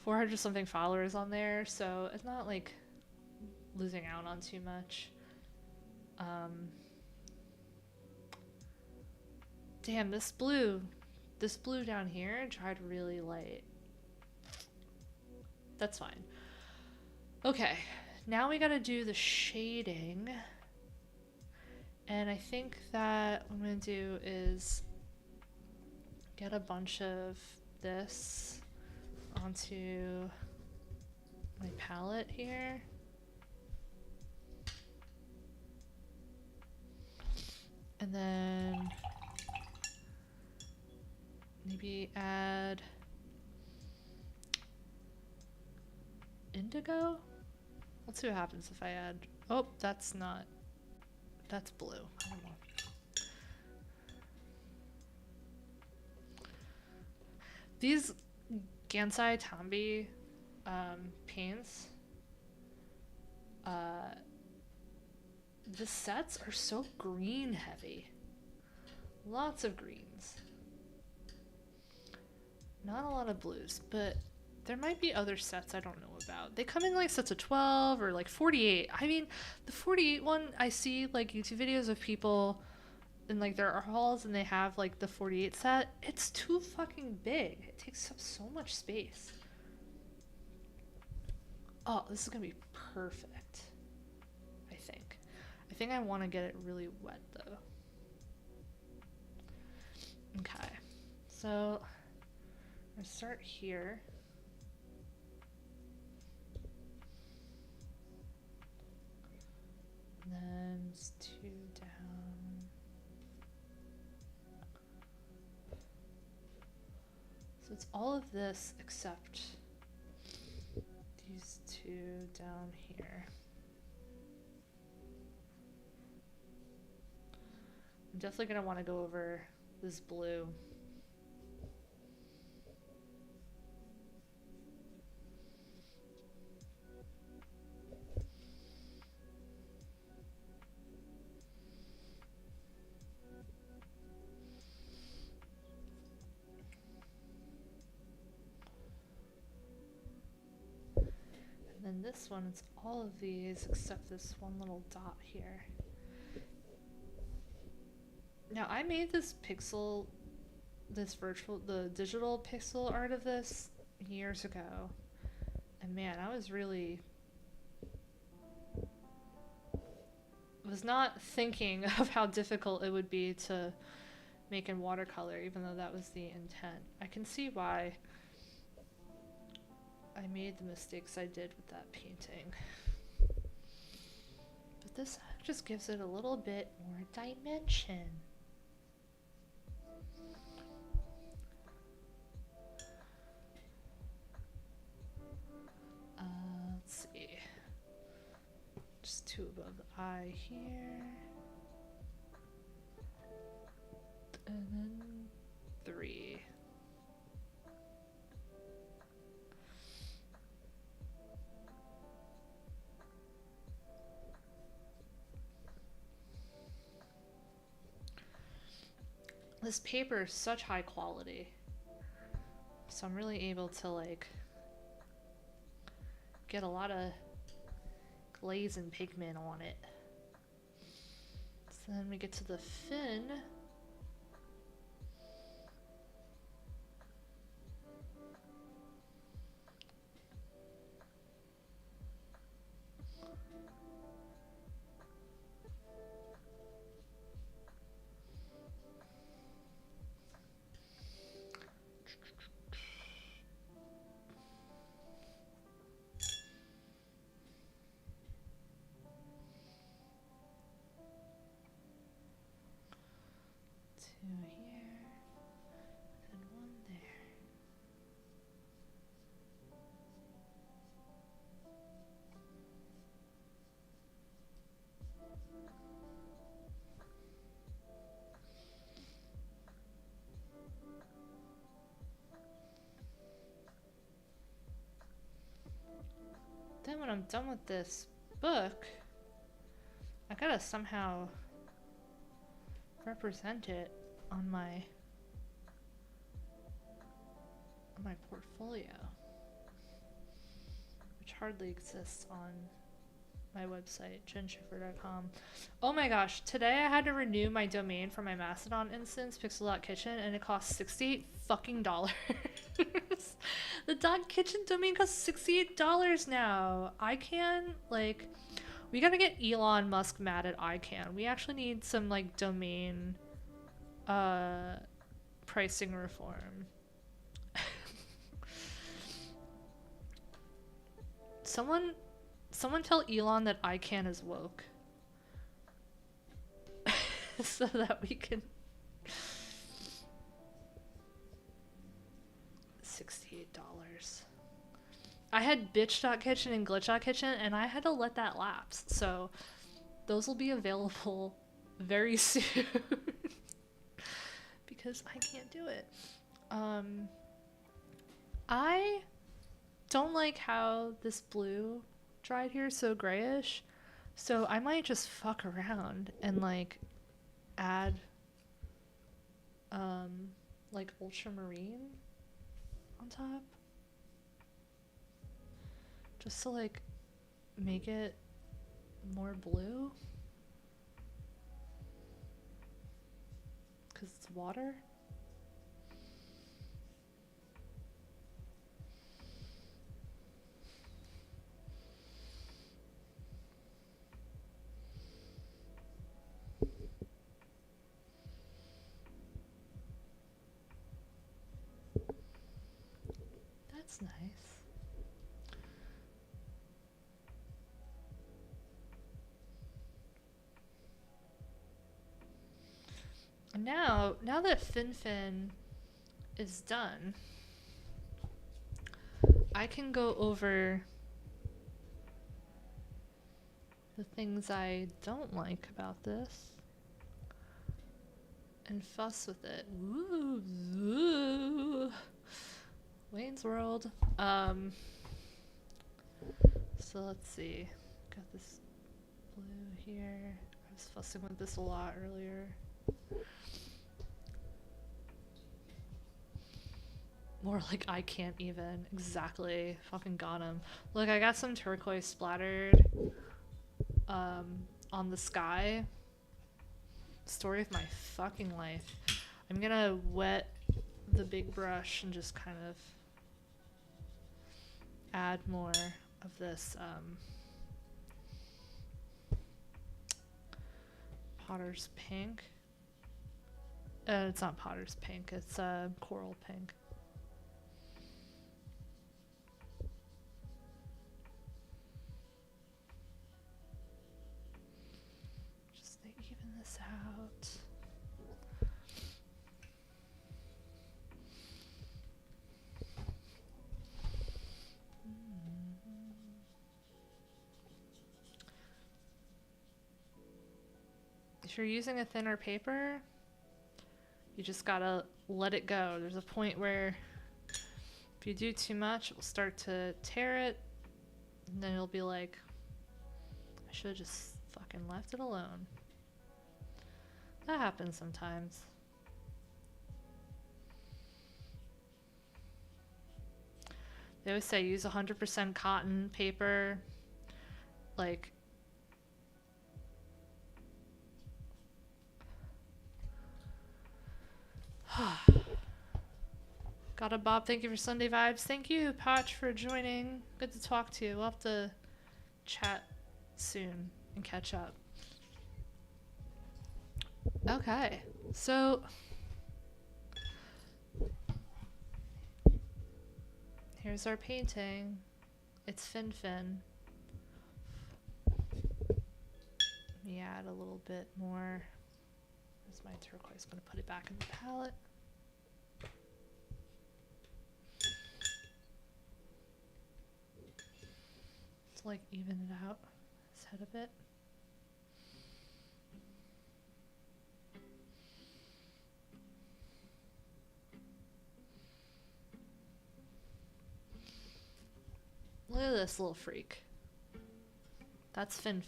400 something followers on there, so it's not like losing out on too much. Damn, this blue down here tried really light. That's fine. Okay, now we gotta do the shading. And I think that what I'm gonna do is get a bunch of this onto my palette here. And then maybe add indigo? Let's see what happens if I add, oh, that's not, that's blue. I don't know. These Gansai Tambi paints, the sets are so green heavy. Lots of greens. Not a lot of blues, but there might be other sets I don't know about. They come in like sets of 12 or like 48. I mean, the 48 one, I see like YouTube videos of people in like their hauls and they have like the 48 set. It's too fucking big. It takes up so much space. Oh, this is gonna be perfect. I think I want to get it really wet though. Okay, so I'm gonna start here. And then just 2 down. So it's all of this except these 2 down here. I'm definitely going to want to go over this blue. And then this one, it's all of these except this one little dot here. Now I made this pixel, the digital pixel art of this years ago. And man, I was not thinking of how difficult it would be to make in watercolor, even though that was the intent. I can see why I made the mistakes I did with that painting. But this just gives it a little bit more dimension. Let's see. Just 2 above the eye here. And then 3. This paper is such high quality. So I'm really able to like get a lot of glaze and pigment on it. So then we get to the fin. Here and 1 there. Then when I'm done with this book, I gotta somehow represent it on my portfolio, which hardly exists on my website, jenschiffer.com. Oh my gosh, today I had to renew my domain for my Mastodon instance, Pixel.kitchen, and it costs $68 fucking dollars. The .kitchen domain costs $68 now. ICANN, like, we gotta get Elon Musk mad at ICANN. We actually need some, like, domain pricing reform. Someone tell Elon that ICANN is woke. So that we can... $68. I had bitch.kitchen and glitch.kitchen, and I had to let that lapse. So those will be available very soon. Because I can't do it. I don't like how this blue dried here, so grayish. So I might just fuck around and like add like ultramarine on top. Just to like make it more blue. 'Cause it's water. That's nice. And now that Fin is done, I can go over the things I don't like about this and fuss with it. Ooh, ooh. Wayne's World. So let's see. Got this blue here. I was fussing with this a lot earlier. More like I can't even. Exactly. Fucking got him. Look, I got some turquoise splattered on the sky. Story of my fucking life. I'm gonna wet the big brush and just kind of add more of this Potter's Pink. It's not Potter's Pink, it's Coral Pink. Just to even this out. If you're using a thinner paper, you just gotta let it go. There's a point where if you do too much, it will start to tear it, and then you'll be like, I should have just fucking left it alone. That happens sometimes. They always say use 100% cotton paper, like got it, Bob. Thank you for Sunday vibes. Thank you, Patch, for joining. Good to talk to you. We'll have to chat soon and catch up. Okay, so here's our painting. It's Fin. Let me add a little bit more. Where's my turquoise? I'm gonna put it back in the palette. To like even it out his head a bit. Look at this little freak. That's Fin.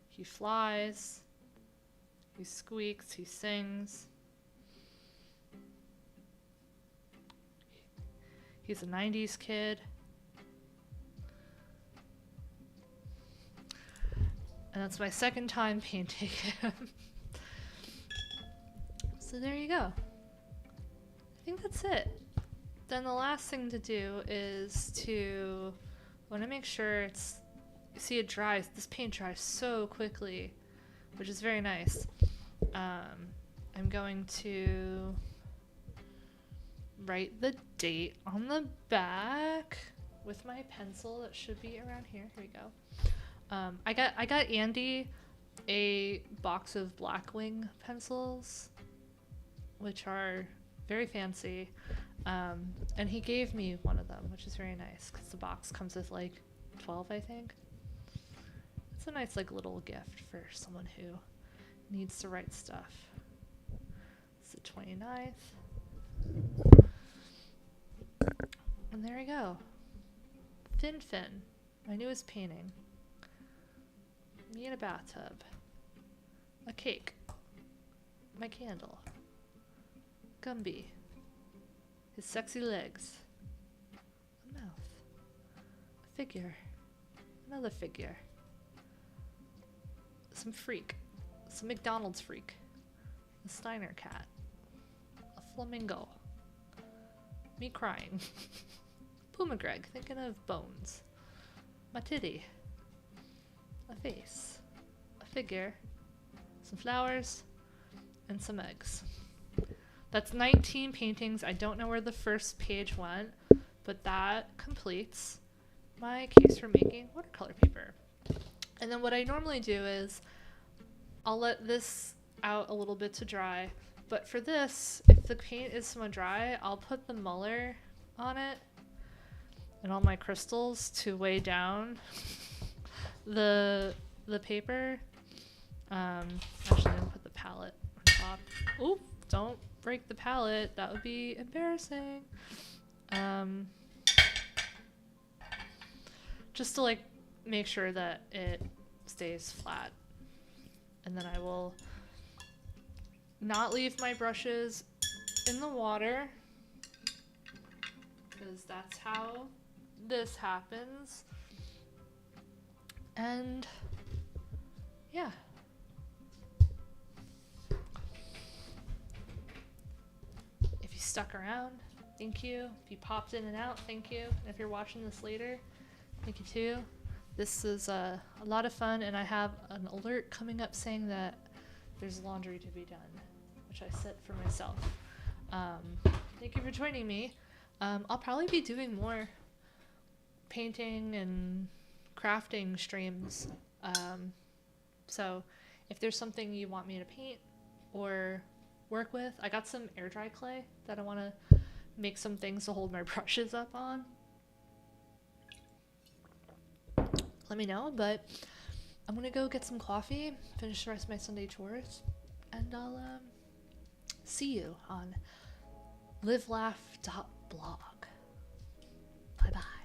He flies, he squeaks, he sings. He's a 90s kid. And that's my second time painting him. So there you go. I think that's it. Then the last thing to do is to, I want to make sure it's, see it dries, this paint dries so quickly, which is very nice. I'm going to write the date on the back with my pencil that should be around here. Here we go. I got Andy a box of Blackwing pencils, which are very fancy. And he gave me one of them, which is very nice because the box comes with like 12, I think. It's a nice like little gift for someone who needs to write stuff. It's the 29th. And there we go. Fin, my newest painting. Me in a bathtub. A cake. My candle. Gumby. His sexy legs. A mouth. A figure. Another figure. Some freak. Some McDonald's freak. A Steiner cat. A flamingo. Me crying. Puma Greg thinking of bones. My titty. A face. A figure. Some flowers. And some eggs. That's 19 paintings. I don't know where the first page went, but that completes my case for making watercolor paper. And then what I normally do is I'll let this out a little bit to dry, but for this, if the paint is somewhat dry, I'll put the Muller on it and all my crystals to weigh down the paper. Actually, I'm gonna put the palette on top. Oop, don't break the palette. That would be embarrassing. Just to like make sure that it stays flat. And then I will not leave my brushes in the water because that's how this happens. And yeah. If you stuck around, thank you. If you popped in and out, thank you. And if you're watching this later, thank you too. This is a lot of fun, and I have an alert coming up saying that there's laundry to be done, which I set for myself. Thank you for joining me. I'll probably be doing more painting and crafting streams. So if there's something you want me to paint or work with, I got some air dry clay that I want to make some things to hold my brushes up on. Let me know, but I'm gonna go get some coffee, finish the rest of my Sunday chores, and I'll see you on livelaughh.blog. Bye bye.